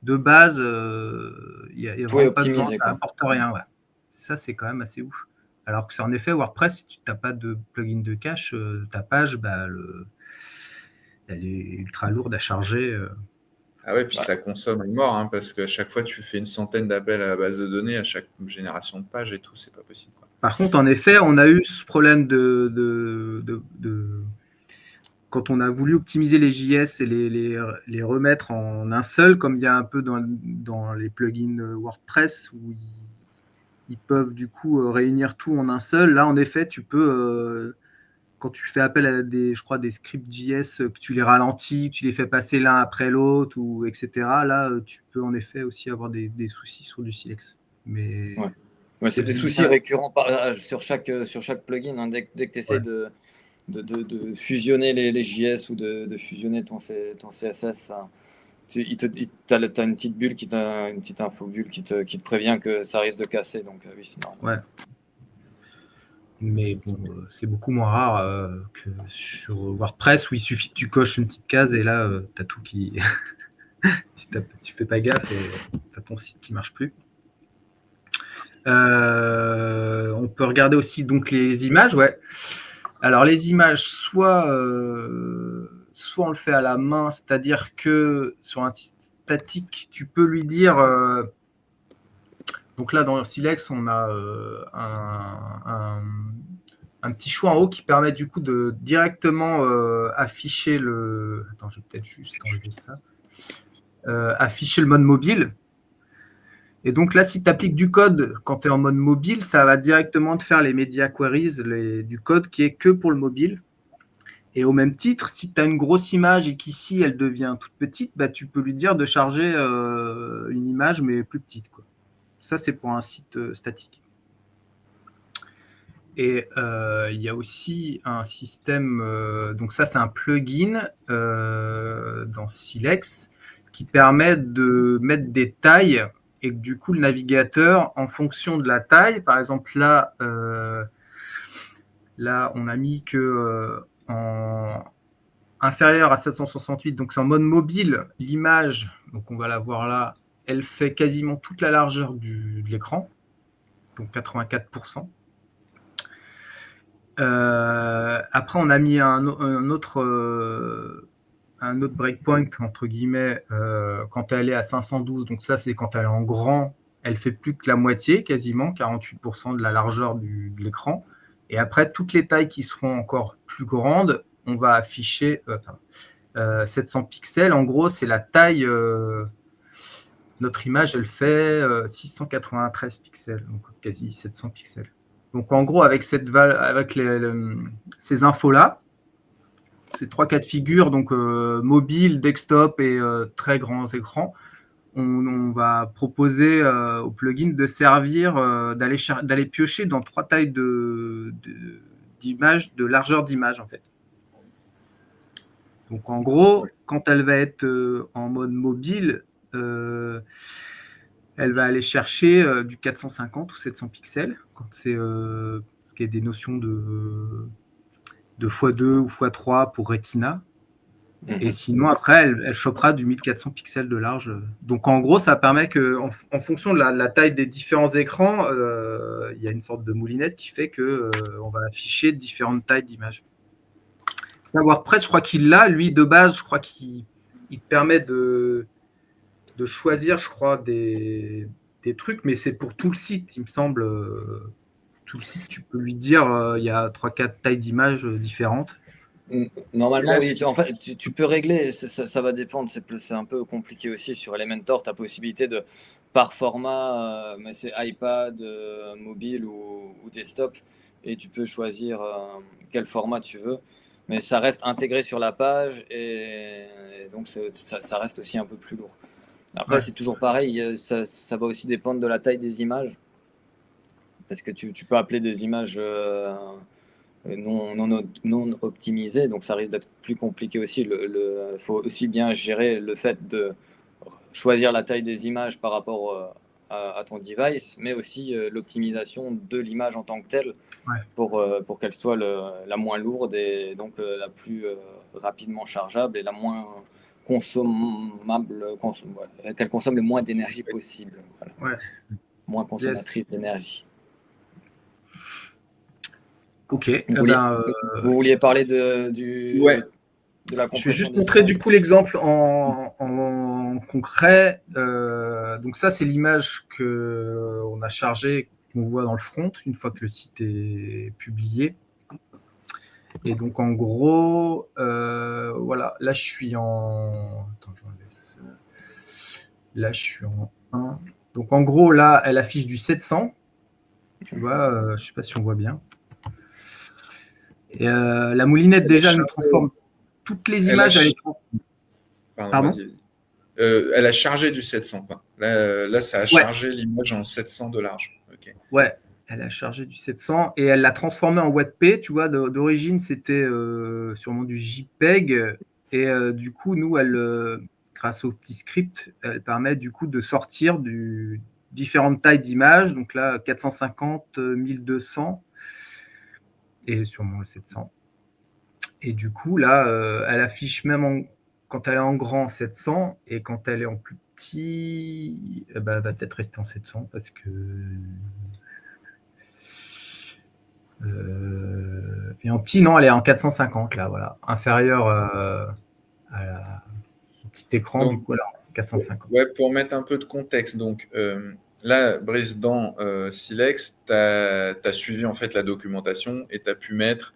de base, il n'y a Tout est vraiment pas besoin, optimisé, ça quoi. n'apporte rien. Ouais. Ça, c'est quand même assez ouf. Alors que c'est en effet WordPress, si tu n'as pas de plugin de cache, ta page, bah, elle est ultra lourde à charger. Ah ouais, puis Ouais. ça consomme à mort, hein, parce qu'à chaque fois, tu fais une centaine d'appels à la base de données, à chaque génération de page et tout, c'est pas possible, quoi. Par contre, en effet, on a eu ce problème quand on a voulu optimiser les JS et les remettre en un seul, comme il y a un peu dans les plugins WordPress, où ils peuvent du coup réunir tout en un seul. Là, en effet, tu peux quand tu fais appel à des scripts JS, que tu les ralentis, que tu les fais passer l'un après l'autre, ou etc., là, tu peux en effet aussi avoir des soucis sur du Silex. Mais ouais, c'est des soucis récurrents sur chaque plugin. Hein. Dès que tu essaies de fusionner les JS ou de fusionner ton CSS, tu as une petite bulle, une petite info bulle qui te prévient que ça risque de casser. Donc oui, c'est normal. Ouais. Mais bon, c'est beaucoup moins rare que sur WordPress où il suffit que tu coches une petite case et là, tu as tout qui. Si tu fais pas gaffe, et tu as ton site qui marche plus. On peut regarder aussi donc les images, ouais. Alors les images, soit on le fait à la main, c'est-à-dire que sur un site statique, tu peux lui dire. Donc là, dans Silex, on a un petit choix en haut qui permet du coup de directement afficher le. Attends, je vais peut-être juste enlever ça. Afficher le mode mobile. Et donc là, si tu appliques du code quand tu es en mode mobile, ça va directement te faire les media queries du code qui est que pour le mobile. Et au même titre, si tu as une grosse image et qu'ici elle devient toute petite, bah, tu peux lui dire de charger une image mais plus petite, quoi. Ça, c'est pour un site statique. Et il y a aussi un système, donc ça c'est un plugin dans Silex qui permet de mettre des tailles et que du coup le navigateur, en fonction de la taille, par exemple là on a mis que en inférieur à 768, donc c'est en mode mobile, l'image, donc on va la voir là, elle fait quasiment toute la largeur de l'écran, donc 84%. Après, on a mis un autre breakpoint, entre guillemets, quand elle est à 512. Donc ça, c'est quand elle est en grand, elle fait plus que la moitié, quasiment, 48% de la largeur de l'écran. Et après, toutes les tailles qui seront encore plus grandes, on va afficher 700 pixels. En gros, c'est la taille... notre image, elle fait 693 pixels, donc quasi 700 pixels. Donc en gros, avec ces infos-là, ces trois cas de figure, donc mobile, desktop et très grands écrans, on va proposer au plugin de servir, d'aller piocher dans trois tailles d'image, de largeur d'image en fait. Donc en gros, quand elle va être en mode mobile, elle va aller chercher du 450 ou 700 pixels, quand c'est ce qui est des notions de x2 ou x3 pour Retina. Et sinon, après, elle chopera du 1400 pixels de large. Donc, en gros, ça permet qu'en fonction de la taille des différents écrans, il y a une sorte de moulinette qui fait qu'on va afficher différentes tailles d'images. WordPress, je crois qu'il l'a. Lui, de base, je crois qu'il te permet de choisir, je crois, des trucs, mais c'est pour tout le site, il me semble. Tout le site, tu peux lui dire, il y a 3-4 tailles d'images différentes. Normalement, oui. En fait, tu peux régler, ça va dépendre. C'est un peu compliqué aussi sur Elementor. Tu as possibilité de, par format, mais c'est iPad, mobile ou desktop, et tu peux choisir quel format tu veux. Mais ça reste intégré sur la page, et donc ça reste aussi un peu plus lourd. Après, c'est toujours pareil. Ça va aussi dépendre de la taille des images. Parce que tu peux appeler des images non optimisées, donc ça risque d'être plus compliqué aussi. Il faut aussi bien gérer le fait de choisir la taille des images par rapport à ton device, mais aussi l'optimisation de l'image en tant que telle pour qu'elle soit la moins lourde et donc la plus rapidement chargeable et la moins consommable, qu'elle consomme le moins d'énergie possible. Voilà. Moins consommatrice d'énergie. Ok. Vous vouliez parler de la compression. Je vais juste montrer du coup l'exemple en concret. Donc ça, c'est l'image qu'on a chargée, qu'on voit dans le front, une fois que le site est publié. Et donc en gros, voilà, là je suis en... Attends, je laisse... Là je suis en 1. Donc en gros, là, elle affiche du 700. Tu vois, je ne sais pas si on voit bien. Et la moulinette, déjà, elle nous transforme toutes les images à l'écran. Pardon, vas-y. Elle a chargé du 700, quoi. Là, ça a chargé l'image en 700 de large. Okay. Ouais, elle a chargé du 700 et elle l'a transformé en WebP. Tu vois, d'origine, c'était sûrement du JPEG. Et du coup, nous, grâce au petit script, elle permet du coup de sortir différentes tailles d'images. Donc là, 450, 1200 et sûrement le 700. Et du coup, là, elle affiche même quand elle est en grand 700 et quand elle est en plus petit, elle va peut-être rester en 700 parce que. Et en petit, non, elle est en 450 là, voilà, inférieure au petit écran, donc, du coup, alors 450. Ouais, pour mettre un peu de contexte, donc là, Brice, dans Silex, tu as suivi en fait la documentation et tu as pu mettre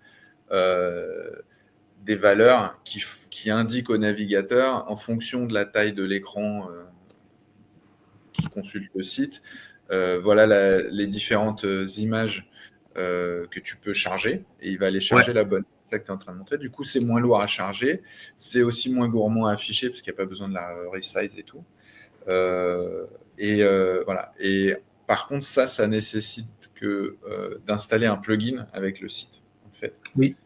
des valeurs qui indiquent au navigateur, en fonction de la taille de l'écran qui consulte le site, voilà les différentes images que tu peux charger, et il va aller charger la bonne. C'est ça que tu es en train de montrer. Du coup, c'est moins lourd à charger, c'est aussi moins gourmand à afficher, parce qu'il n'y a pas besoin de la resize et tout. Voilà. Et par contre, ça nécessite d'installer un plugin avec le site, en fait. Oui.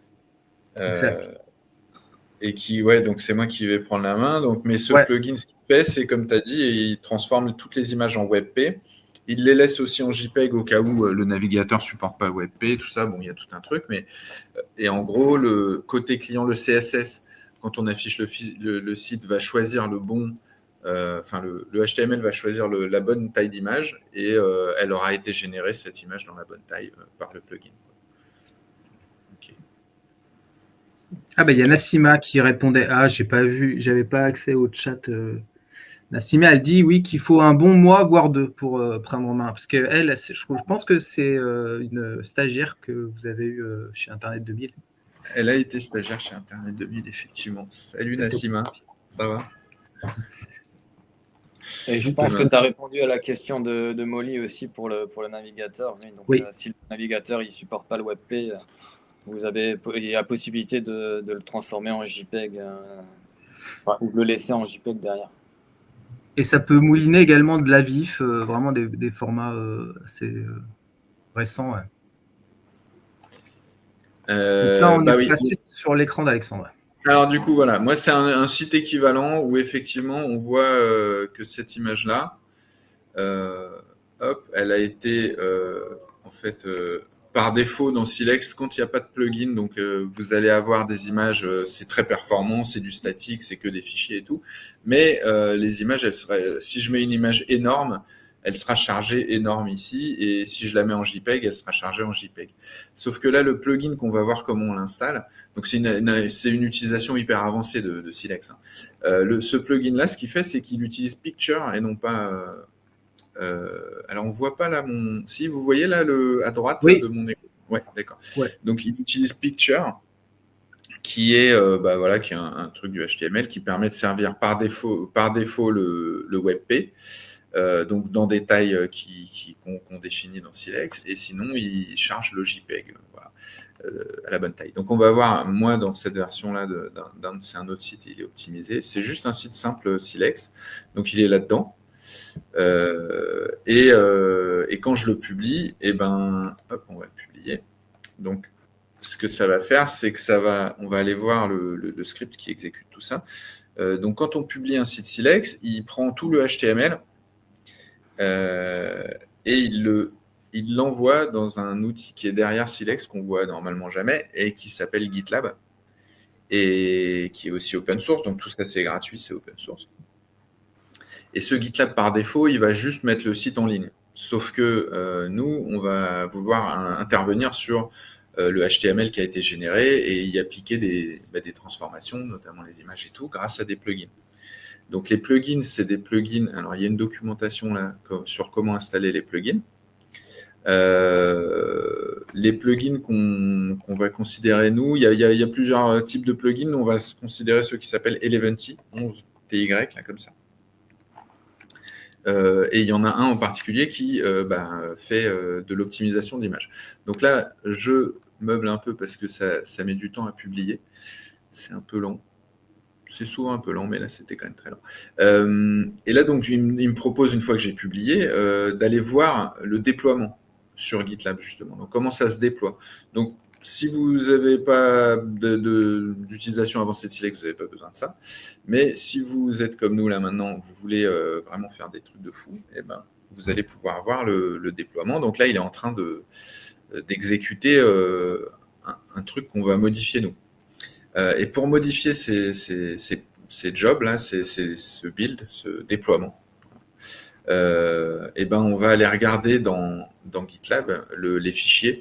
Et donc c'est moi qui vais prendre la main. Mais ce plugin, ce qu'il fait, c'est comme tu as dit, il transforme toutes les images en WebP. Il les laisse aussi en JPEG au cas où le navigateur ne supporte pas WebP, tout ça. Bon, il y a tout un truc. Et en gros, le côté client, le CSS, quand on affiche le site, va choisir le bon. Le HTML va choisir la bonne taille d'image et elle aura été générée, cette image, dans la bonne taille par le plugin. Okay. Ah ben il y a Nassima qui répondait. Ah, j'ai pas vu, j'avais pas accès au chat. Nassima, elle dit oui qu'il faut un bon mois, voire 2 pour prendre en main. Parce qu'elle, je pense que c'est une stagiaire que vous avez eue chez Internet 2000. Elle a été stagiaire chez Internet 2000, effectivement. Salut Nassima, ça va? Et je pense que tu as répondu à la question de Molly aussi pour le navigateur. Donc, si le navigateur ne supporte pas le WebP, il y a possibilité de le transformer en JPEG ou de le laisser en JPEG derrière. Et ça peut mouliner également de la VIF, vraiment des formats assez récents. Ouais. Donc là, on est passé sur l'écran d'Alexandre. Alors du coup, voilà, moi c'est un site équivalent où effectivement on voit que cette image-là, elle a été en fait par défaut dans Silex quand il n'y a pas de plugin. Donc vous allez avoir des images, c'est très performant, c'est du statique, c'est que des fichiers et tout. Mais les images, si je mets une image énorme, elle sera chargée énorme ici, et si je la mets en JPEG, elle sera chargée en JPEG. Sauf que là, le plugin qu'on va voir comment on l'installe, donc c'est une utilisation hyper avancée de Silex. Hein. Ce plugin-là, ce qu'il fait, c'est qu'il utilise Picture et non pas... alors, on ne voit pas là Si, vous voyez là à droite de mon écran. Ouais, d'accord. Ouais. Donc, il utilise Picture, qui est, qui est un truc du HTML qui permet de servir par défaut le WebP. Donc dans des tailles qu'on définit dans Silex, et sinon il charge le JPEG à la bonne taille. Donc on va voir, moi dans cette version-là, c'est un autre site, il est optimisé. C'est juste un site simple Silex, donc il est là-dedans. Et quand je le publie, on va le publier. Donc ce que ça va faire, c'est que on va aller voir le script qui exécute tout ça. Donc quand on publie un site Silex, il prend tout le HTML, et il l'envoie dans un outil qui est derrière Silex, qu'on voit normalement jamais, et qui s'appelle GitLab, et qui est aussi open source. Donc tout ça, c'est gratuit, c'est open source. Et ce GitLab, par défaut, il va juste mettre le site en ligne. Sauf que nous, on va vouloir intervenir sur le HTML qui a été généré et y appliquer des transformations, notamment les images et tout, grâce à des plugins. Donc les plugins, c'est des plugins. Alors il y a une documentation là sur comment installer les plugins. Les plugins qu'on va considérer, nous, il y a plusieurs types de plugins. Nous, on va considérer ceux qui s'appellent Eleventy, 11TY, là, comme ça. Et il y en a un en particulier qui fait de l'optimisation d'image. Donc là, je meuble un peu parce que ça met du temps à publier. C'est un peu long. C'est souvent un peu long, mais là, c'était quand même très long. Et là, donc, il me propose, une fois que j'ai publié, d'aller voir le déploiement sur GitLab, justement. Donc, comment ça se déploie. Donc, si vous n'avez pas d'utilisation avancée de Silex, vous n'avez pas besoin de ça. Mais si vous êtes comme nous, là, maintenant, vous voulez vraiment faire des trucs de fou, eh ben, vous allez pouvoir voir le déploiement. Donc là, il est en train d'exécuter un truc qu'on va modifier, nous. Et pour modifier ces jobs-là, ce build, ce déploiement, et ben on va aller regarder dans GitLab les fichiers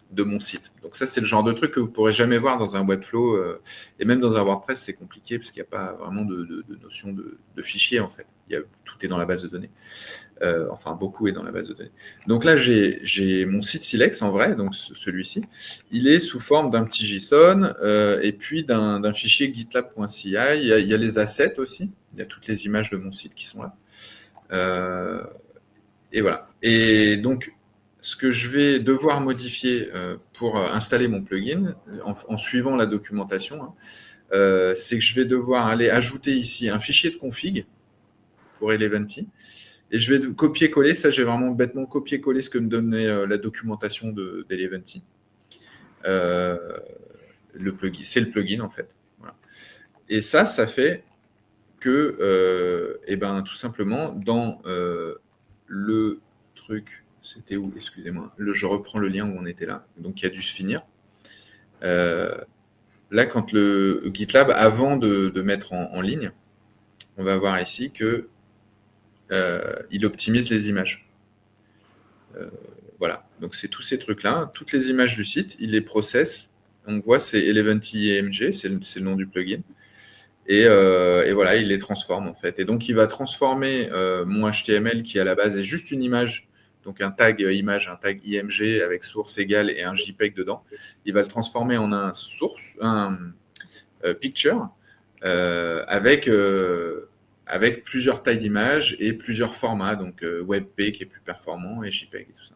de mon site. Donc ça, c'est le genre de truc que vous ne pourrez jamais voir dans un Webflow. Et même dans un WordPress, c'est compliqué parce qu'il n'y a pas vraiment de notion de fichier, en fait. Tout est dans la base de données. Enfin, beaucoup est dans la base de données. Donc là, j'ai mon site Silex en vrai, donc celui-ci. Il est sous forme d'un petit JSON et puis d'un fichier gitlab.ci. Il y a les assets aussi. Il y a toutes les images de mon site qui sont là. Et voilà. Et donc, ce que je vais devoir modifier pour installer mon plugin, en suivant la documentation, c'est que je vais devoir aller ajouter ici un fichier de config pour Eleventy. Et je vais copier-coller, ça j'ai vraiment bêtement copié-collé ce que me donnait la documentation d'Eleventy. C'est le plugin en fait. Voilà. Et ça fait que, tout simplement, dans le truc, c'était où? Excusez-moi, je reprends le lien où on était là, donc qui a dû se finir. Là, quand le GitLab, avant de mettre en ligne, on va voir ici que il optimise les images. Voilà, donc c'est tous ces trucs-là. Toutes les images du site, il les processe. On voit, c'est Eleventy EMG, c'est le nom du plugin. Et voilà, il les transforme en fait. Et donc, il va transformer mon HTML qui à la base est juste une image, donc un tag image, un tag IMG avec source égale et un JPEG dedans. Il va le transformer en un picture avec plusieurs tailles d'images et plusieurs formats, donc WebP qui est plus performant et JPEG et tout ça.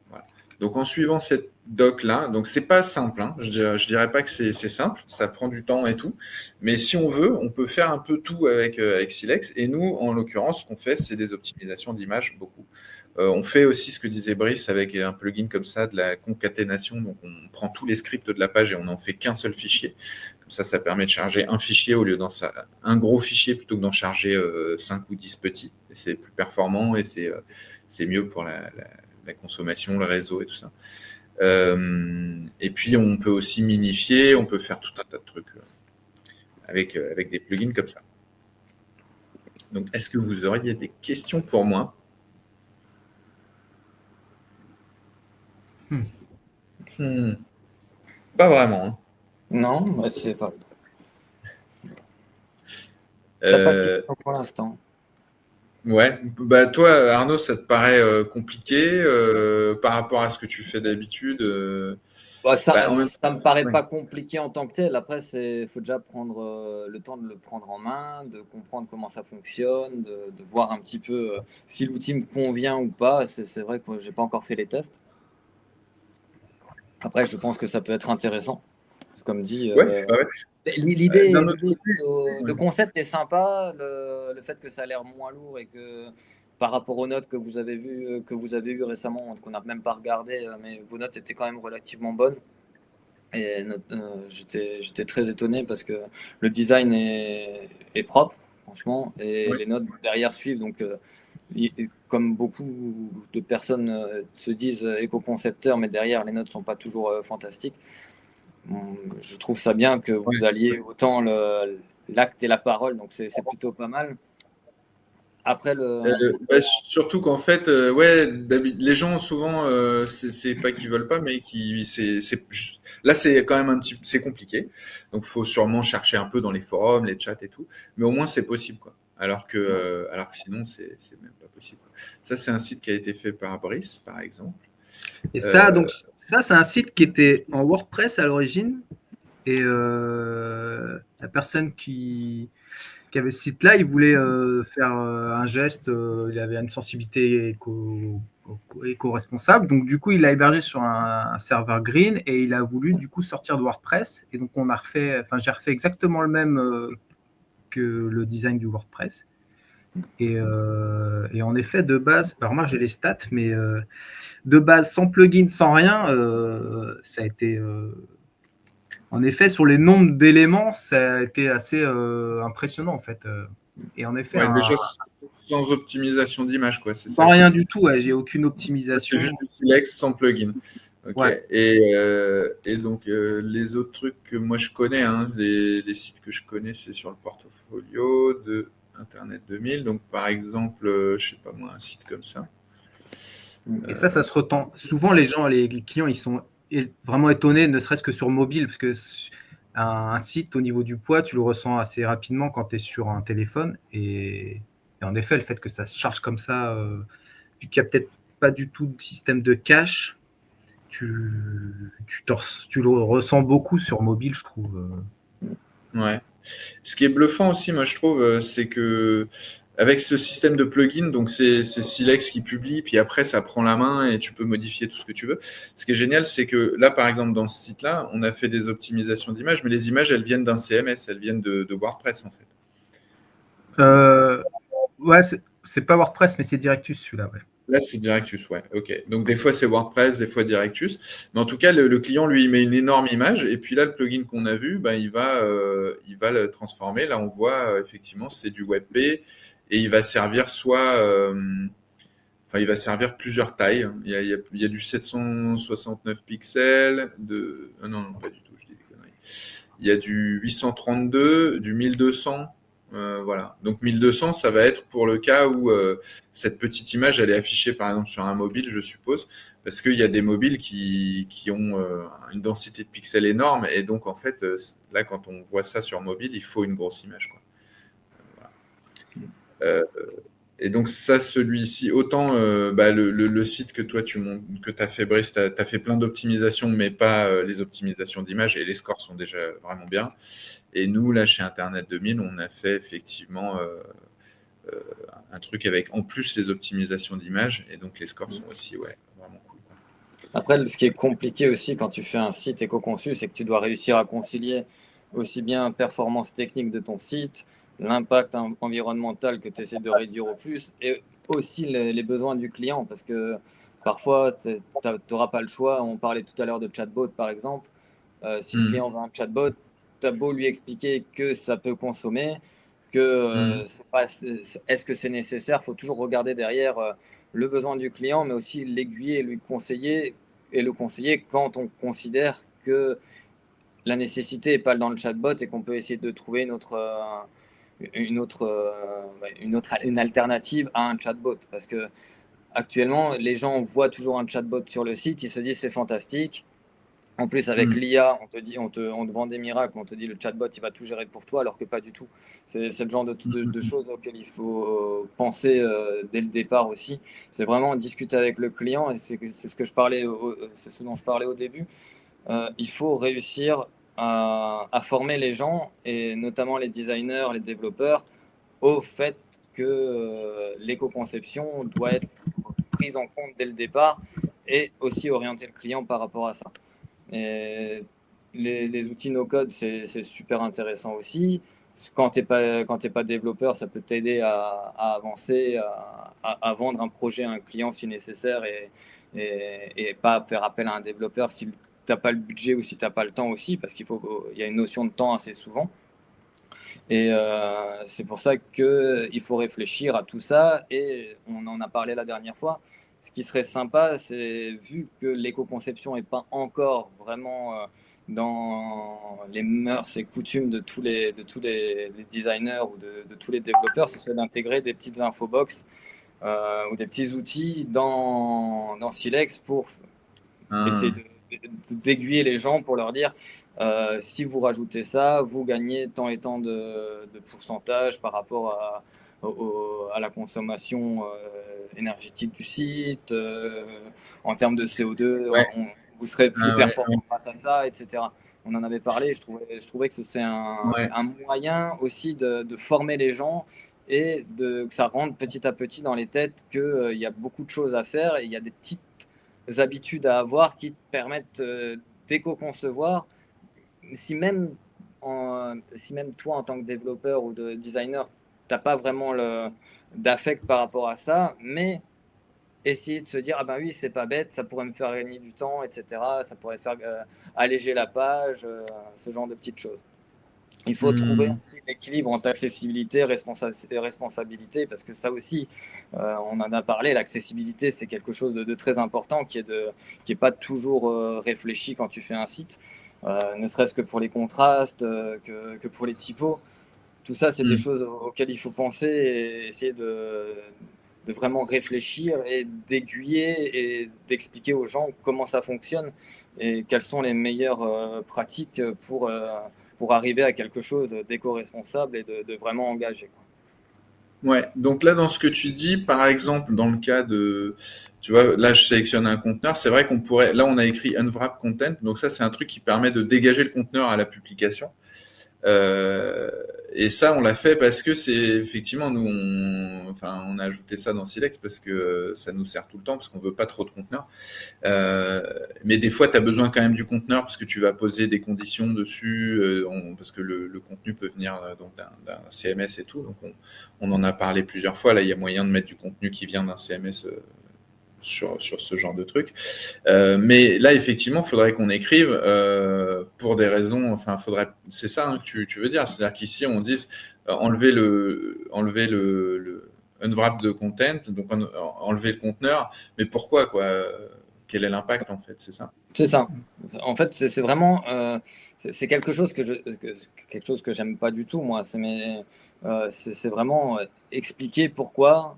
Voilà. Donc en suivant cette doc-là, donc c'est pas simple, hein, je dirais pas que c'est simple, ça prend du temps et tout, mais si on veut, on peut faire un peu tout avec Silex, et nous, en l'occurrence, ce qu'on fait, c'est des optimisations d'images, beaucoup. On fait aussi ce que disait Brice avec un plugin comme ça, de la concaténation, donc on prend tous les scripts de la page et on n'en fait qu'un seul fichier. Ça permet de charger un fichier au lieu un gros fichier plutôt que d'en charger 5 ou 10 petits. C'est plus performant et c'est mieux pour la consommation, le réseau et tout ça. Et puis, on peut aussi minifier, on peut faire tout un tas de trucs avec des plugins comme ça. Donc, est-ce que vous auriez des questions pour moi? Pas vraiment. Hein. Non, c'est pas. T'as pas de questions pour l'instant. Ouais. Bah, toi, Arnaud, ça te paraît compliqué par rapport à ce que tu fais d'habitude Ça me paraît pas compliqué en tant que tel. Après, faut déjà prendre le temps de le prendre en main, de comprendre comment ça fonctionne, de voir un petit peu si l'outil me convient ou pas. C'est vrai que j'ai pas encore fait les tests. Après, je pense que ça peut être intéressant. C'est comme dit. L'idée, le concept est sympa. Le fait que ça a l'air moins lourd et que par rapport aux notes que vous avez vues récemment, qu'on n'a même pas regardé, mais vos notes étaient quand même relativement bonnes. Et j'étais très étonné parce que le design est propre, franchement, et les notes derrière suivent. Donc, comme beaucoup de personnes se disent éco-concepteurs, mais derrière les notes ne sont pas toujours fantastiques. Je trouve ça bien que vous alliez autant l'acte et la parole, donc c'est plutôt pas mal. Après surtout qu'en fait, les gens souvent, c'est pas qu'ils veulent pas, mais là c'est quand même c'est compliqué. Donc faut sûrement chercher un peu dans les forums, les chats et tout, mais au moins c'est possible quoi. Alors que sinon c'est même pas possible. Ça c'est un site qui a été fait par Brice par exemple. Et ça c'est un site qui était en WordPress à l'origine, et la personne qui qui avait ce site-là, il voulait faire un geste, il avait une sensibilité éco-responsable. Donc, du coup, il l'a hébergé sur un serveur Green et il a voulu, du coup, sortir de WordPress. Et donc, j'ai refait exactement le même que le design du WordPress. Et en effet, de base, alors moi, j'ai les stats, mais de base, sans plugin, sans rien, ça a été... en effet, sur les nombres d'éléments, ça a été assez impressionnant, en fait. Et en effet, déjà sans optimisation d'image, quoi. C'est ça sans rien du tout, j'ai aucune optimisation. C'est juste du Silex sans plugin. Ok. Ouais. Et donc, les autres trucs que moi je connais, hein, les sites que je connais, c'est sur le portfolio de Internet 2000. Donc, par exemple, je sais pas moi, un site comme ça. Et ça se retend. Souvent, les clients, ils sont vraiment étonnés, ne serait-ce que sur mobile, parce que un site, au niveau du poids, tu le ressens assez rapidement quand tu es sur un téléphone. Et en effet, le fait que ça se charge comme ça, vu qu'il n'y a peut-être pas du tout de système de cache, tu le ressens beaucoup sur mobile, je trouve. Ouais. Ce qui est bluffant aussi, moi je trouve, c'est que avec ce système de plugin, donc c'est Silex qui publie, puis après ça prend la main et tu peux modifier tout ce que tu veux. Ce qui est génial, c'est que là, par exemple, dans ce site-là, on a fait des optimisations d'images, mais les images, elles viennent d'un CMS, elles viennent de WordPress en fait. Ouais, c'est pas WordPress, mais c'est Directus celui-là. Ouais. Là, c'est Directus, ouais. Ok. Donc, des fois, c'est WordPress, des fois Directus. Mais en tout cas, le client, lui, il met une énorme image. Et puis là, le plugin qu'on a vu, ben, il va le transformer. Là, on voit, effectivement, c'est du WebP. Et il va servir il va servir plusieurs tailles. Il y a du 769 pixels. Non, non, pas du tout, je dis des conneries. Il y a du 832, du 1200. Voilà. Donc 1200, ça va être pour le cas où cette petite image, elle est affichée par exemple sur un mobile, je suppose, parce qu'il y a des mobiles qui ont une densité de pixels énorme, et donc en fait, là, quand on voit ça sur mobile, il faut une grosse image, quoi. Voilà. Et donc ça, celui-ci, autant le site que toi que tu as fait, Brice, tu as fait plein d'optimisations, mais pas les optimisations d'image, et les scores sont déjà vraiment bien. Et nous, là, chez Internet 2000, on a fait effectivement un truc avec en plus les optimisations d'image, et donc les scores sont aussi vraiment cool, quoi. Après, ce qui est compliqué aussi quand tu fais un site éco-conçu, c'est que tu dois réussir à concilier aussi bien performance technique de ton site, l'impact environnemental que tu essaies de réduire au plus, et aussi les besoins du client, parce que parfois, tu n'auras pas le choix. On parlait tout à l'heure de chatbot, par exemple. Si le client veut un chatbot, tu as beau lui expliquer que ça peut consommer, que est-ce que c'est nécessaire, il faut toujours regarder derrière le besoin du client, mais aussi l'aiguiller et le conseiller quand on considère que la nécessité n'est pas dans le chatbot et qu'on peut essayer de trouver une alternative à un chatbot. Parce que actuellement, les gens voient toujours un chatbot sur le site, ils se disent c'est fantastique. En plus, avec l'IA, on te vend des miracles, on te dit le chatbot, il va tout gérer pour toi, alors que pas du tout. C'est le genre de choses auxquelles il faut penser dès le départ aussi. C'est vraiment discuter avec le client, et c'est ce dont je parlais au début. Il faut réussir à former les gens, et notamment les designers, les développeurs, au fait que l'éco-conception doit être prise en compte dès le départ, et aussi orienter le client par rapport à ça. Et les outils no-code, c'est super intéressant aussi. Quand tu n'es pas développeur, ça peut t'aider à avancer, à vendre un projet à un client si nécessaire, et pas faire appel à un développeur si tu n'as pas le budget ou si tu n'as pas le temps aussi, parce qu'il y a une notion de temps assez souvent. Et c'est pour ça qu'il faut réfléchir à tout ça, et on en a parlé la dernière fois. Ce qui serait sympa, c'est, vu que l'éco-conception n'est pas encore vraiment dans les mœurs et coutumes de tous les designers ou de tous les développeurs, ce serait d'intégrer des petites infobox ou des petits outils dans Silex pour essayer d'aiguiller les gens, pour leur dire si vous rajoutez ça, vous gagnez tant et tant de pourcentage par rapport à la consommation énergétique du site, en termes de CO2, vous serez plus performant grâce à ça, etc. on en avait parlé, je trouvais que c'est un moyen aussi de former les gens et que ça rentre petit à petit dans les têtes qu'il y a beaucoup de choses à faire et il y a des petites habitudes à avoir qui te permettent d'éco-concevoir. Si même toi, en tant que développeur ou de designer, tu n'as pas vraiment d'affect par rapport à ça, mais essayer de se dire, ah ben oui, c'est pas bête, ça pourrait me faire gagner du temps, etc. Ça pourrait faire alléger la page, ce genre de petites choses. Il faut trouver aussi l'équilibre entre accessibilité et responsabilité, parce que ça aussi, on en a parlé, l'accessibilité, c'est quelque chose de très important qui est pas toujours réfléchi quand tu fais un site, ne serait-ce que pour les contrastes, que pour les typos. Tout ça, c'est des choses auxquelles il faut penser et essayer de vraiment réfléchir et d'aiguiller et d'expliquer aux gens comment ça fonctionne et quelles sont les meilleures pratiques pour arriver à quelque chose d'éco-responsable et de vraiment engagé, quoi. Ouais, donc là, dans ce que tu dis, par exemple, dans le cas de, tu vois, là, je sélectionne un conteneur, c'est vrai qu'on pourrait, là, on a écrit unwrap content, donc ça, c'est un truc qui permet de dégager le conteneur à la publication. Et ça, on l'a fait parce que c'est effectivement nous, on a ajouté ça dans Silex parce que ça nous sert tout le temps parce qu'on veut pas trop de conteneurs. Mais des fois, tu as besoin quand même du conteneur parce que tu vas poser des conditions dessus, parce que le contenu peut venir donc d'un CMS et tout. Donc on en a parlé plusieurs fois. Là, il y a moyen de mettre du contenu qui vient d'un CMS. Sur ce genre de truc. Mais là, effectivement, il faudrait qu'on écrive pour des raisons, c'est ça hein, que tu veux dire, c'est-à-dire qu'ici, on dise enlever le unwrap de content, donc enlever le conteneur, mais pourquoi, quoi quel est l'impact, en fait, c'est ça? C'est ça. En fait, c'est vraiment c'est quelque chose quelque chose que j'aime pas du tout, moi. C'est vraiment expliquer pourquoi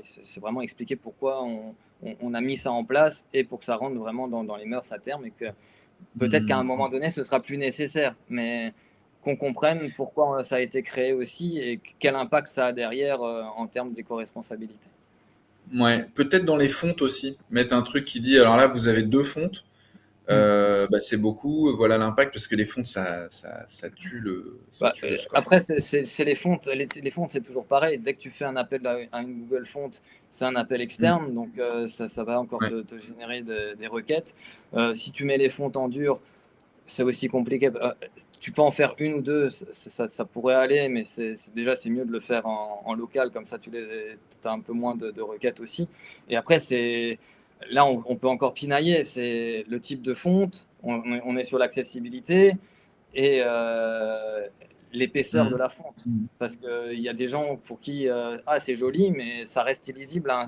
c'est vraiment expliquer pourquoi on a mis ça en place et pour que ça rentre vraiment dans les mœurs à terme et que peut-être qu'à un moment donné, ce sera plus nécessaire, mais qu'on comprenne pourquoi ça a été créé aussi et quel impact ça a derrière en termes d'éco-responsabilité. Ouais, peut-être dans les fontes aussi, mettre un truc qui dit, alors là, vous avez 2 fontes, c'est beaucoup, voilà l'impact, parce que les fontes, ça tue le score. Après, c'est les fontes. Les fontes, c'est toujours pareil. Dès que tu fais un appel à une Google Fonte, c'est un appel externe, donc ça va encore te générer des requêtes. Si tu mets les fontes en dur, c'est aussi compliqué. Tu peux en faire une ou deux, ça pourrait aller, mais déjà, c'est mieux de le faire en local, comme ça, tu as un peu moins de requêtes aussi. Et après, là, on peut encore pinailler. C'est le type de fonte, on est sur l'accessibilité et l'épaisseur de la fonte. Parce qu'il y a des gens pour qui c'est joli, mais ça reste illisible à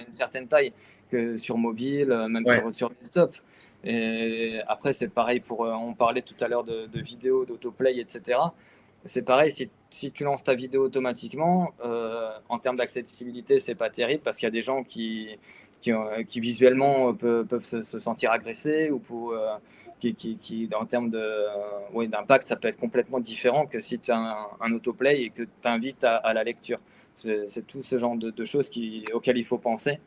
une certaine taille que sur mobile, même sur desktop. Et après, c'est pareil on parlait tout à l'heure de vidéos, d'autoplay, etc. C'est pareil, si tu lances ta vidéo automatiquement, en termes d'accessibilité, c'est pas terrible parce qu'il y a des gens qui visuellement peuvent se sentir agressés ou qui en termes d'impact, ça peut être complètement différent que si tu as un autoplay et que tu invites à la lecture. C'est tout ce genre de choses auxquelles il faut penser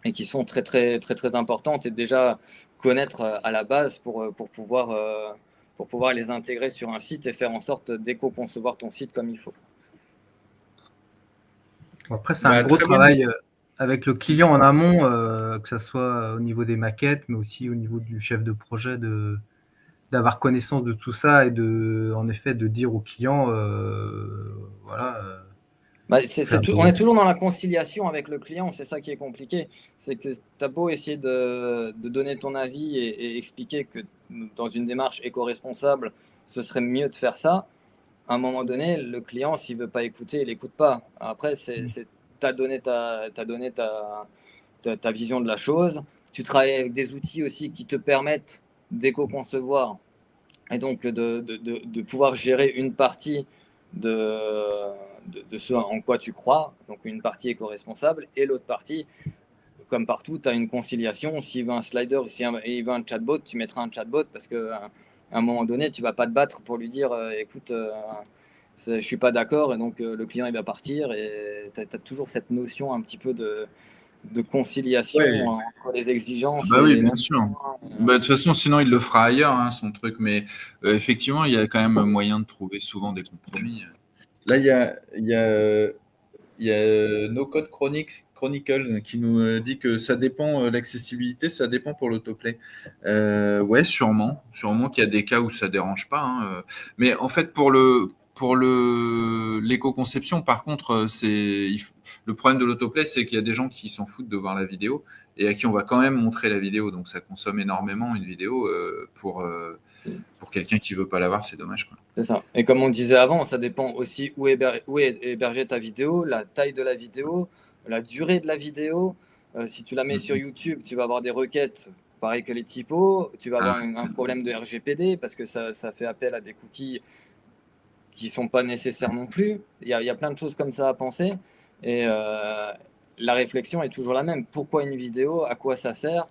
et qui sont très, très, très, très importantes et déjà connaître à la base pour pouvoir les intégrer sur un site et faire en sorte d'éco-concevoir ton site comme il faut. Après, c'est un gros travail avec le client en amont, que ce soit au niveau des maquettes, mais aussi au niveau du chef de projet, d'avoir connaissance de tout ça et en effet de dire au client, on est toujours dans la conciliation avec le client, c'est ça qui est compliqué. C'est que tu as beau essayer de donner ton avis et expliquer que dans une démarche éco-responsable, ce serait mieux de faire ça. À un moment donné, le client, s'il ne veut pas écouter, il n'écoute pas. Après, tu as donné ta vision de la chose. Tu travailles avec des outils aussi qui te permettent d'éco-concevoir et donc de pouvoir gérer une partie de ce en quoi tu crois, donc une partie éco-responsable, et l'autre partie, comme partout, tu as une conciliation. S'il veut un slider, s'il veut un chatbot, tu mettras un chatbot parce qu'à un moment donné, tu ne vas pas te battre pour lui dire écoute, je ne suis pas d'accord, et donc le client il va partir, et tu as toujours cette notion un petit peu de conciliation Ouais. entre les exigences Bah oui, et bien sûr. Bah, de toute façon, sinon, il le fera ailleurs, hein, son truc. Mais effectivement, il y a quand même moyen de trouver souvent des compromis. Là, il y a No Code Chronicle qui nous dit que ça dépend, l'accessibilité, ça dépend pour l'autoplay. Ouais, sûrement. Sûrement qu'il y a des cas où ça dérange pas, hein. Mais en fait, pour l'éco-conception, par contre, le problème de l'autoplay, c'est qu'il y a des gens qui s'en foutent de voir la vidéo et à qui on va quand même montrer la vidéo. Donc ça consomme énormément une vidéo pour quelqu'un qui veut pas la voir, c'est dommage, quoi. C'est ça. Et comme on disait avant, ça dépend aussi où est hébergée ta vidéo, la taille de la vidéo, la durée de la vidéo. Si tu la mets sur YouTube, tu vas avoir des requêtes, pareil que les typos. Tu vas avoir Ah, un problème de RGPD parce que ça fait appel à des cookies qui ne sont pas nécessaires non plus. Il y a plein de choses comme ça à penser. Et la réflexion est toujours la même. Pourquoi une vidéo? À quoi ça sert?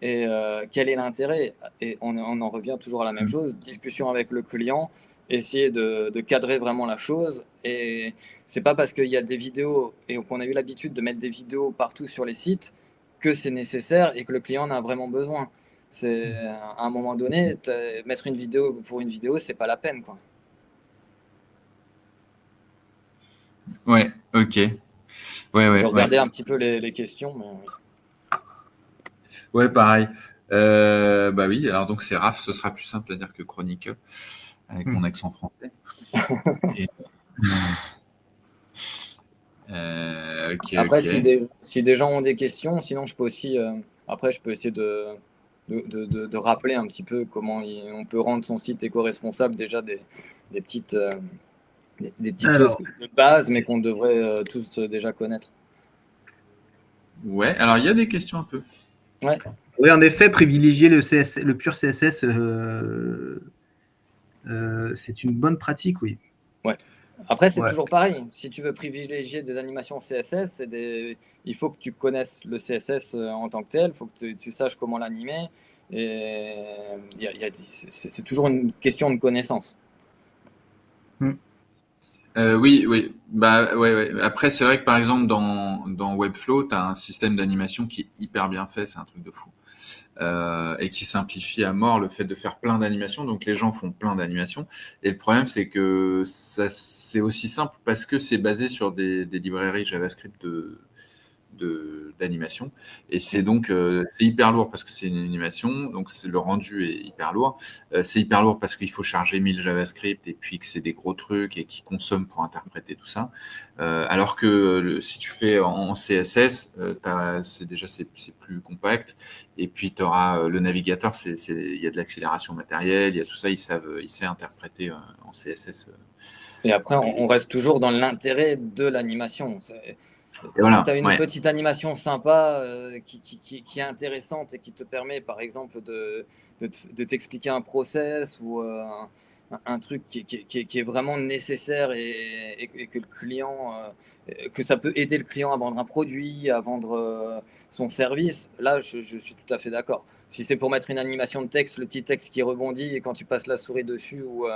Et quel est l'intérêt? Et on en revient toujours à la même chose. Discussion avec le client, essayer de cadrer vraiment la chose. Et c'est pas parce qu'il y a des vidéos et qu'on a eu l'habitude de mettre des vidéos partout sur les sites que c'est nécessaire et que le client en a vraiment besoin. C'est à un moment donné, mettre une vidéo pour une vidéo, c'est pas la peine, quoi. ouais, ok. Ouais, Je ouais, ouais. regardais un petit peu les questions. Mais... Ouais, pareil. Bah oui, alors donc c'est RAF, ce sera plus simple à dire que Chronicle, avec mon accent français. Et, ok, Après, ok. si des gens ont des questions, sinon je peux aussi, après, je peux essayer de rappeler un petit peu comment on peut rendre son site éco-responsable, déjà des petites, des petites choses Alors, de base, mais qu'on devrait tous déjà connaître. Ouais, alors il y a des questions un peu. Ouais. oui, en effet, privilégier le pur CSS, c'est une bonne pratique, oui. Ouais. Après, c'est Ouais. toujours pareil. Si tu veux privilégier des animations CSS, il faut que tu connaisses le CSS en tant que tel, il faut que tu saches comment l'animer. Et c'est toujours une question de connaissance. Oui, oui. Bah, ouais, ouais. Après, c'est vrai que par exemple, dans Webflow, tu as un système d'animation qui est hyper bien fait, c'est un truc de fou. Et qui simplifie à mort le fait de faire plein d'animations. Donc les gens font plein d'animations. Et le problème, c'est que c'est aussi simple parce que c'est basé sur des librairies JavaScript d'animation. Et c'est donc c'est hyper lourd parce que c'est une animation, donc le rendu est hyper lourd. C'est hyper lourd parce qu'il faut charger 1000 JavaScript et puis que c'est des gros trucs et qui consomment pour interpréter tout ça. Alors que si tu fais en CSS, c'est plus compact. Et puis tu auras le navigateur, il y a de l'accélération matérielle, il y a tout ça, il sait interpréter en CSS. Et après, on reste toujours dans l'intérêt de l'animation. Et Si voilà, tu as une ouais. petite animation sympa qui est intéressante et qui te permet, par exemple, de t'expliquer un process ou un truc qui est vraiment nécessaire et que le client, que ça peut aider le client à vendre un produit, à vendre son service, là, je suis tout à fait d'accord. Si c'est pour mettre une animation de texte, le petit texte qui rebondit et quand tu passes la souris dessus ou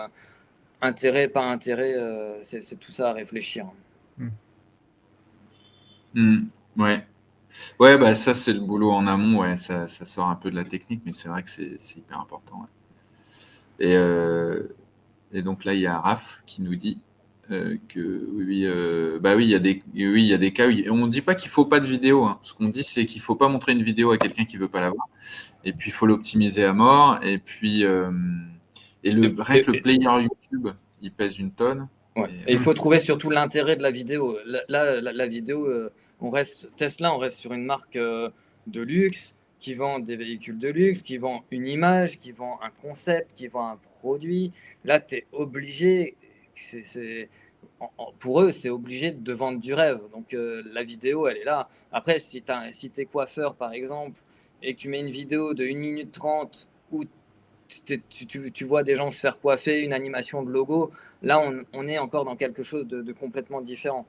intérêt, pas intérêt, c'est tout ça à réfléchir. Ouais. Ouais, bah ça c'est le boulot en amont, ouais, ça sort un peu de la technique, mais c'est vrai que c'est hyper important. Ouais. Et donc là, il y a Raph qui nous dit que oui, bah oui, il y a des cas où on dit pas qu'il faut pas de vidéo, hein. Ce qu'on dit, c'est qu'il faut pas montrer une vidéo à quelqu'un qui veut pas la voir. Et puis il faut l'optimiser à mort. Et puis rien que le player YouTube, il pèse une tonne. Ouais. Et il faut trouver surtout l'intérêt de la vidéo. Là, la vidéo, Tesla, on reste sur une marque de luxe qui vend des véhicules de luxe, qui vend une image, qui vend un concept, qui vend un produit. Là, tu es obligé, pour eux, c'est obligé de vendre du rêve. Donc la vidéo, elle est là. Après, si tu es coiffeur, par exemple, et que tu mets une vidéo de 1 minute 30 où tu vois des gens se faire coiffer, une animation de logo, là, on est encore dans quelque chose de complètement différent.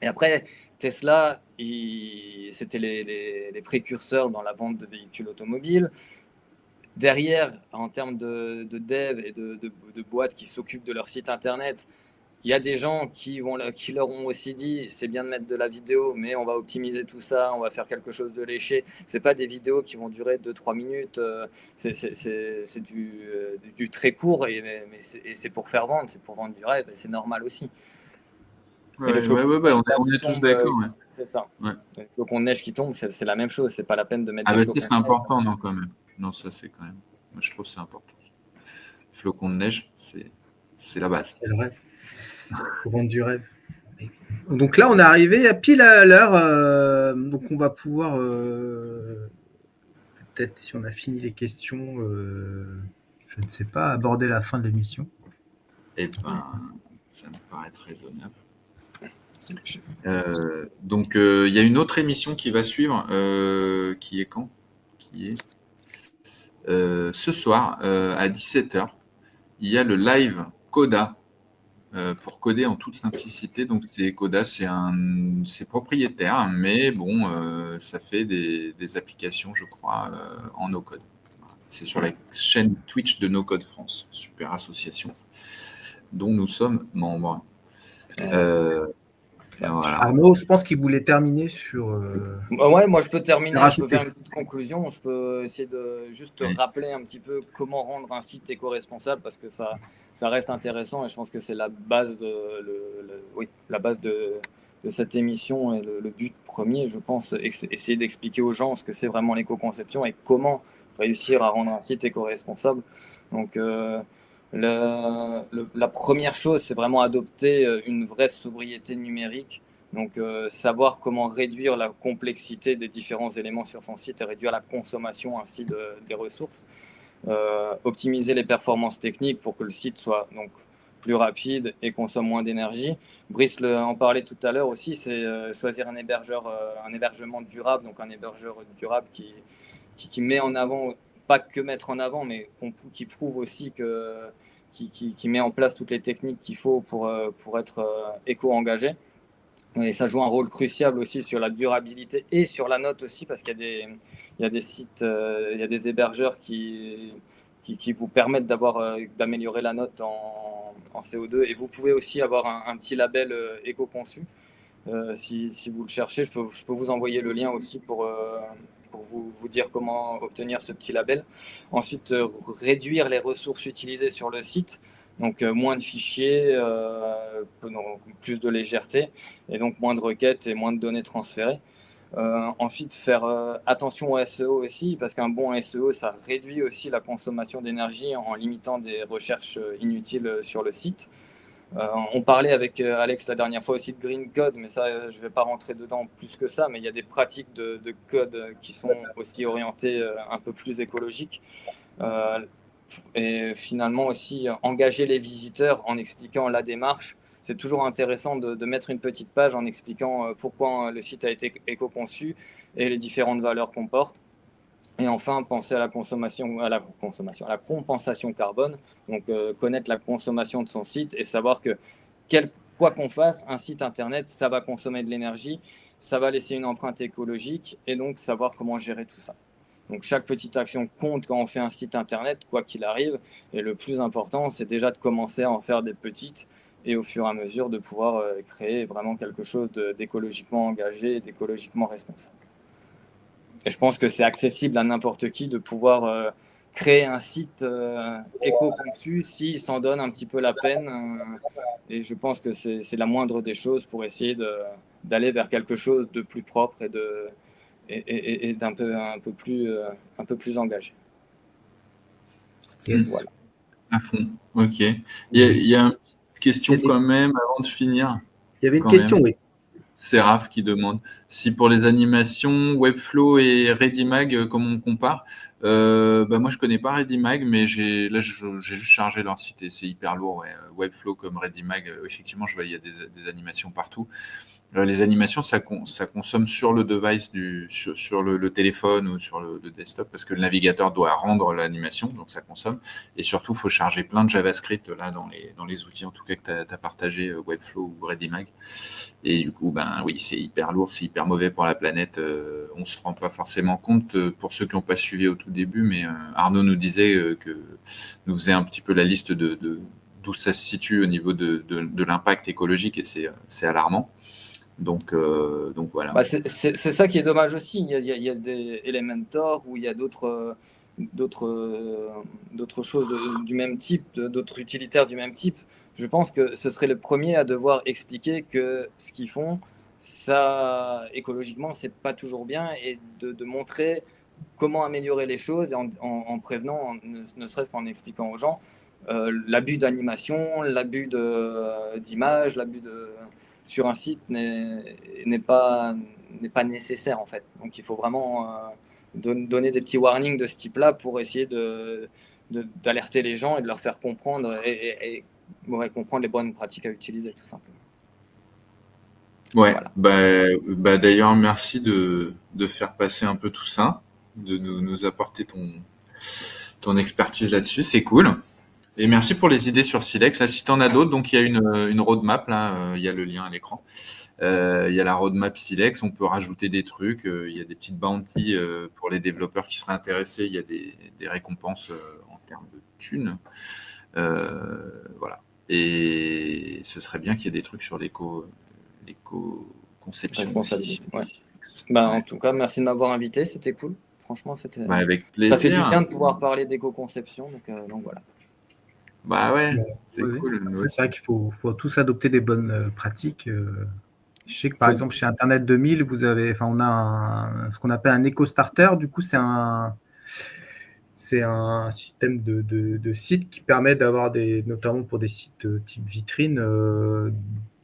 Et après, Tesla, c'était les précurseurs dans la vente de véhicules automobiles. Derrière, en termes de dev et de boîtes qui s'occupent de leur site internet, il y a des gens qui leur ont aussi dit c'est bien de mettre de la vidéo, mais on va optimiser tout ça, on va faire quelque chose de léché. C'est pas des vidéos qui vont durer 2-3 minutes, c'est du très court, mais c'est pour faire vendre, c'est pour vendre du rêve, et c'est normal aussi. Et le flocon de neige, là, on qui est tous tombe, d'accord. Ouais. c'est ça. Ouais. Le flocon de neige qui tombe, c'est la même chose, c'est pas la peine de mettre Ah des bah flocons c'est de neige. important, non, quand même. Non, ça c'est quand même. Moi, je trouve que c'est important. Flocon de neige, c'est la base. C'est le rêve. Il faut vendre du rêve. Donc là, on est arrivé à pile à l'heure. Donc on va pouvoir, peut-être si on a fini les questions, je ne sais pas, aborder la fin de l'émission. Eh ben, ça me paraît très raisonnable. Donc, il y a une autre émission qui va suivre, qui est quand? Qui est ce soir à 17h. Il y a le live Coda pour coder en toute simplicité. Donc, Coda, c'est propriétaire, mais bon, ça fait des applications, je crois, en no-code. C'est sur la chaîne Twitch de No Code France, super association dont nous sommes membres. Voilà. Arnaud, je pense qu'il voulait terminer sur. Ouais, moi je peux terminer, je rajouter. peux faire une petite conclusion, je peux essayer de juste rappeler un petit peu comment rendre un site éco-responsable parce que ça reste intéressant et je pense que c'est la base la base de cette émission et le but premier, je pense, essayer d'expliquer aux gens ce que c'est vraiment l'éco-conception et comment réussir à rendre un site éco-responsable. Donc la première chose, c'est vraiment adopter une vraie sobriété numérique. Donc, savoir comment réduire la complexité des différents éléments sur son site et réduire la consommation ainsi des ressources. Optimiser les performances techniques pour que le site soit donc plus rapide et consomme moins d'énergie. Brice en parlait tout à l'heure aussi, c'est choisir un hébergement durable, donc un hébergeur durable qui met en avant, pas que mettre en avant, mais qui prouve aussi qui met en place toutes les techniques qu'il faut pour être éco-engagé. Et ça joue un rôle crucial aussi sur la durabilité et sur la note aussi, parce qu'il y a des sites, il y a des hébergeurs qui vous permettent d'améliorer la note en CO2. Et vous pouvez aussi avoir un petit label éco-conçu. Si vous le cherchez, je peux vous envoyer le lien aussi pour vous dire comment obtenir ce petit label. Ensuite, réduire les ressources utilisées sur le site. Donc moins de fichiers, plus de légèreté, et donc moins de requêtes et moins de données transférées. Ensuite, faire attention au SEO aussi, parce qu'un bon SEO, ça réduit aussi la consommation d'énergie en limitant des recherches inutiles sur le site. On parlait avec Alex la dernière fois aussi de Green Code, mais ça, je ne vais pas rentrer dedans plus que ça, mais il y a des pratiques de code qui sont aussi orientées un peu plus écologiques. Et finalement aussi engager les visiteurs en expliquant la démarche. C'est toujours intéressant de mettre une petite page en expliquant pourquoi le site a été éco-conçu et les différentes valeurs qu'on porte. Et enfin, penser à la compensation carbone, donc connaître la consommation de son site et savoir que quoi qu'on fasse, un site internet, ça va consommer de l'énergie, ça va laisser une empreinte écologique et donc savoir comment gérer tout ça. Donc chaque petite action compte quand on fait un site internet, quoi qu'il arrive. Et le plus important, c'est déjà de commencer à en faire des petites et au fur et à mesure de pouvoir créer vraiment quelque chose d'écologiquement engagé et d'écologiquement responsable. Et je pense que c'est accessible à n'importe qui de pouvoir créer un site éco-conçu s'il s'en donne un petit peu la peine. Et je pense que c'est la moindre des choses pour essayer d'aller vers quelque chose de plus propre et d'un un peu plus engagé. Yes. Voilà. À fond, ok. Il y a une petite question quand même avant de finir. Il y avait une question, oui. C'est Raph qui demande si pour les animations, Webflow et ReadyMag, comment on compare. Moi, je connais pas ReadyMag, mais j'ai juste chargé leur site et c'est hyper lourd. Ouais. Webflow comme ReadyMag, effectivement, je vois il y a des animations partout. Les animations, ça consomme sur le device, sur le téléphone ou sur le desktop, parce que le navigateur doit rendre l'animation, donc ça consomme. Et surtout, il faut charger plein de JavaScript là dans les outils, en tout cas que tu as partagé, Webflow ou ReadyMag. Et du coup, oui, c'est hyper lourd, c'est hyper mauvais pour la planète. On ne se rend pas forcément compte, pour ceux qui n'ont pas suivi au tout début, mais Arnaud nous disait que nous faisait un petit peu la liste d'où d'où ça se situe au niveau de l'impact écologique, et c'est alarmant. Donc voilà. Bah, c'est ça qui est dommage aussi. Il y a des Elementor où il y a d'autres choses du même type, d'autres utilitaires du même type. Je pense que ce serait le premier à devoir expliquer que ce qu'ils font, ça, écologiquement, c'est pas toujours bien, et de montrer comment améliorer les choses, et en prévenant, ne serait-ce qu'en expliquant aux gens l'abus d'animation, l'abus d'image, sur un site n'est pas nécessaire en fait. Donc il faut vraiment donner des petits warnings de ce type-là pour essayer d'alerter les gens et de leur faire comprendre et comprendre les bonnes pratiques à utiliser, tout simplement. Ouais, voilà. Bah, d'ailleurs, merci de faire passer un peu tout ça, de nous apporter ton expertise là-dessus, c'est cool. Et merci pour les idées sur Silex. Là, si tu en as d'autres, donc il y a une roadmap, là, il y a le lien à l'écran. Il y a la roadmap Silex, on peut rajouter des trucs, il y a des petites bounties pour les développeurs qui seraient intéressés, il y a des récompenses en termes de thunes. Voilà. Et ce serait bien qu'il y ait des trucs sur l'éco-conception. Responsabilité, ouais. Bah, en tout cas, merci de m'avoir invité, c'était cool. Franchement, avec plaisir. Ça fait du bien de pouvoir parler d'éco-conception, donc voilà. Bah ouais, c'est cool. Ouais. C'est vrai qu'il faut tous adopter des bonnes pratiques. Je sais que par exemple chez Internet 2000, on a ce qu'on appelle un éco-starter. Du coup, c'est un système de site qui permet d'avoir notamment pour des sites type vitrine,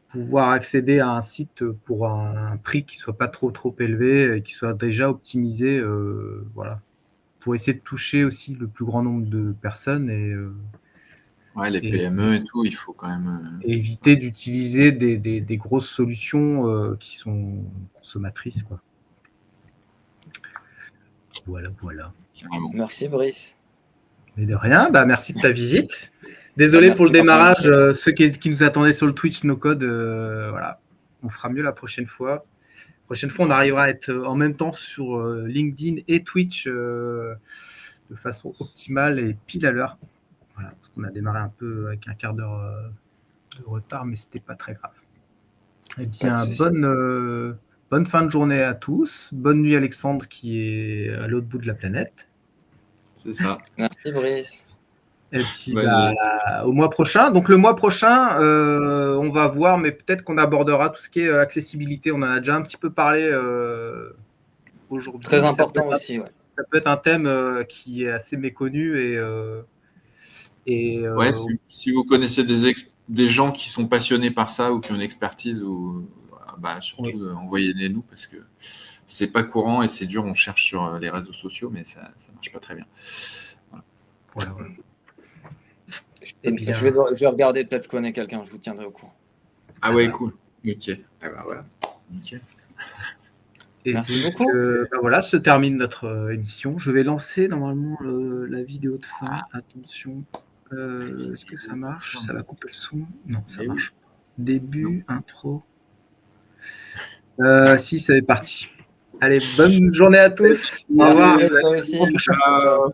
pouvoir accéder à un site pour un prix qui soit pas trop élevé et qui soit déjà optimisé, voilà, pour essayer de toucher aussi le plus grand nombre de personnes les PME et tout, il faut quand même éviter d'utiliser des grosses solutions qui sont consommatrices, quoi. Voilà. Carrément. Merci Brice. Mais de rien, merci de ta visite. Désolé pour le démarrage, ceux qui nous attendaient sur le Twitch No Code, voilà, on fera mieux la prochaine fois. La prochaine fois, on arrivera à être en même temps sur LinkedIn et Twitch de façon optimale et pile à l'heure. Voilà, parce qu'on a démarré un peu avec un quart d'heure de retard, mais c'était pas très grave. Eh bien, bonne fin de journée à tous. Bonne nuit Alexandre qui est à l'autre bout de la planète. C'est ça. Merci Brice. Et puis au mois prochain. Donc le mois prochain, on va voir, mais peut-être qu'on abordera tout ce qui est accessibilité. On en a déjà un petit peu parlé aujourd'hui. Très important aussi. Ouais. Ça peut être un thème qui est assez méconnu si vous connaissez des gens qui sont passionnés par ça ou qui ont une expertise, surtout envoyez-les-nous parce que c'est pas courant et c'est dur. On cherche sur les réseaux sociaux, mais ça marche pas très bien. Voilà. Je vais regarder, peut-être je connais quelqu'un, je vous tiendrai au courant. Ah ouais, cool. Ok. Voilà. Nickel. Merci beaucoup. Voilà, se termine notre émission. Je vais lancer normalement la vidéo de fin. Attention. Est-ce que ça marche? Ça va couper le son? Non, ça marche. Début, intro. Si, c'est parti. Allez, bonne journée à tous. Au revoir.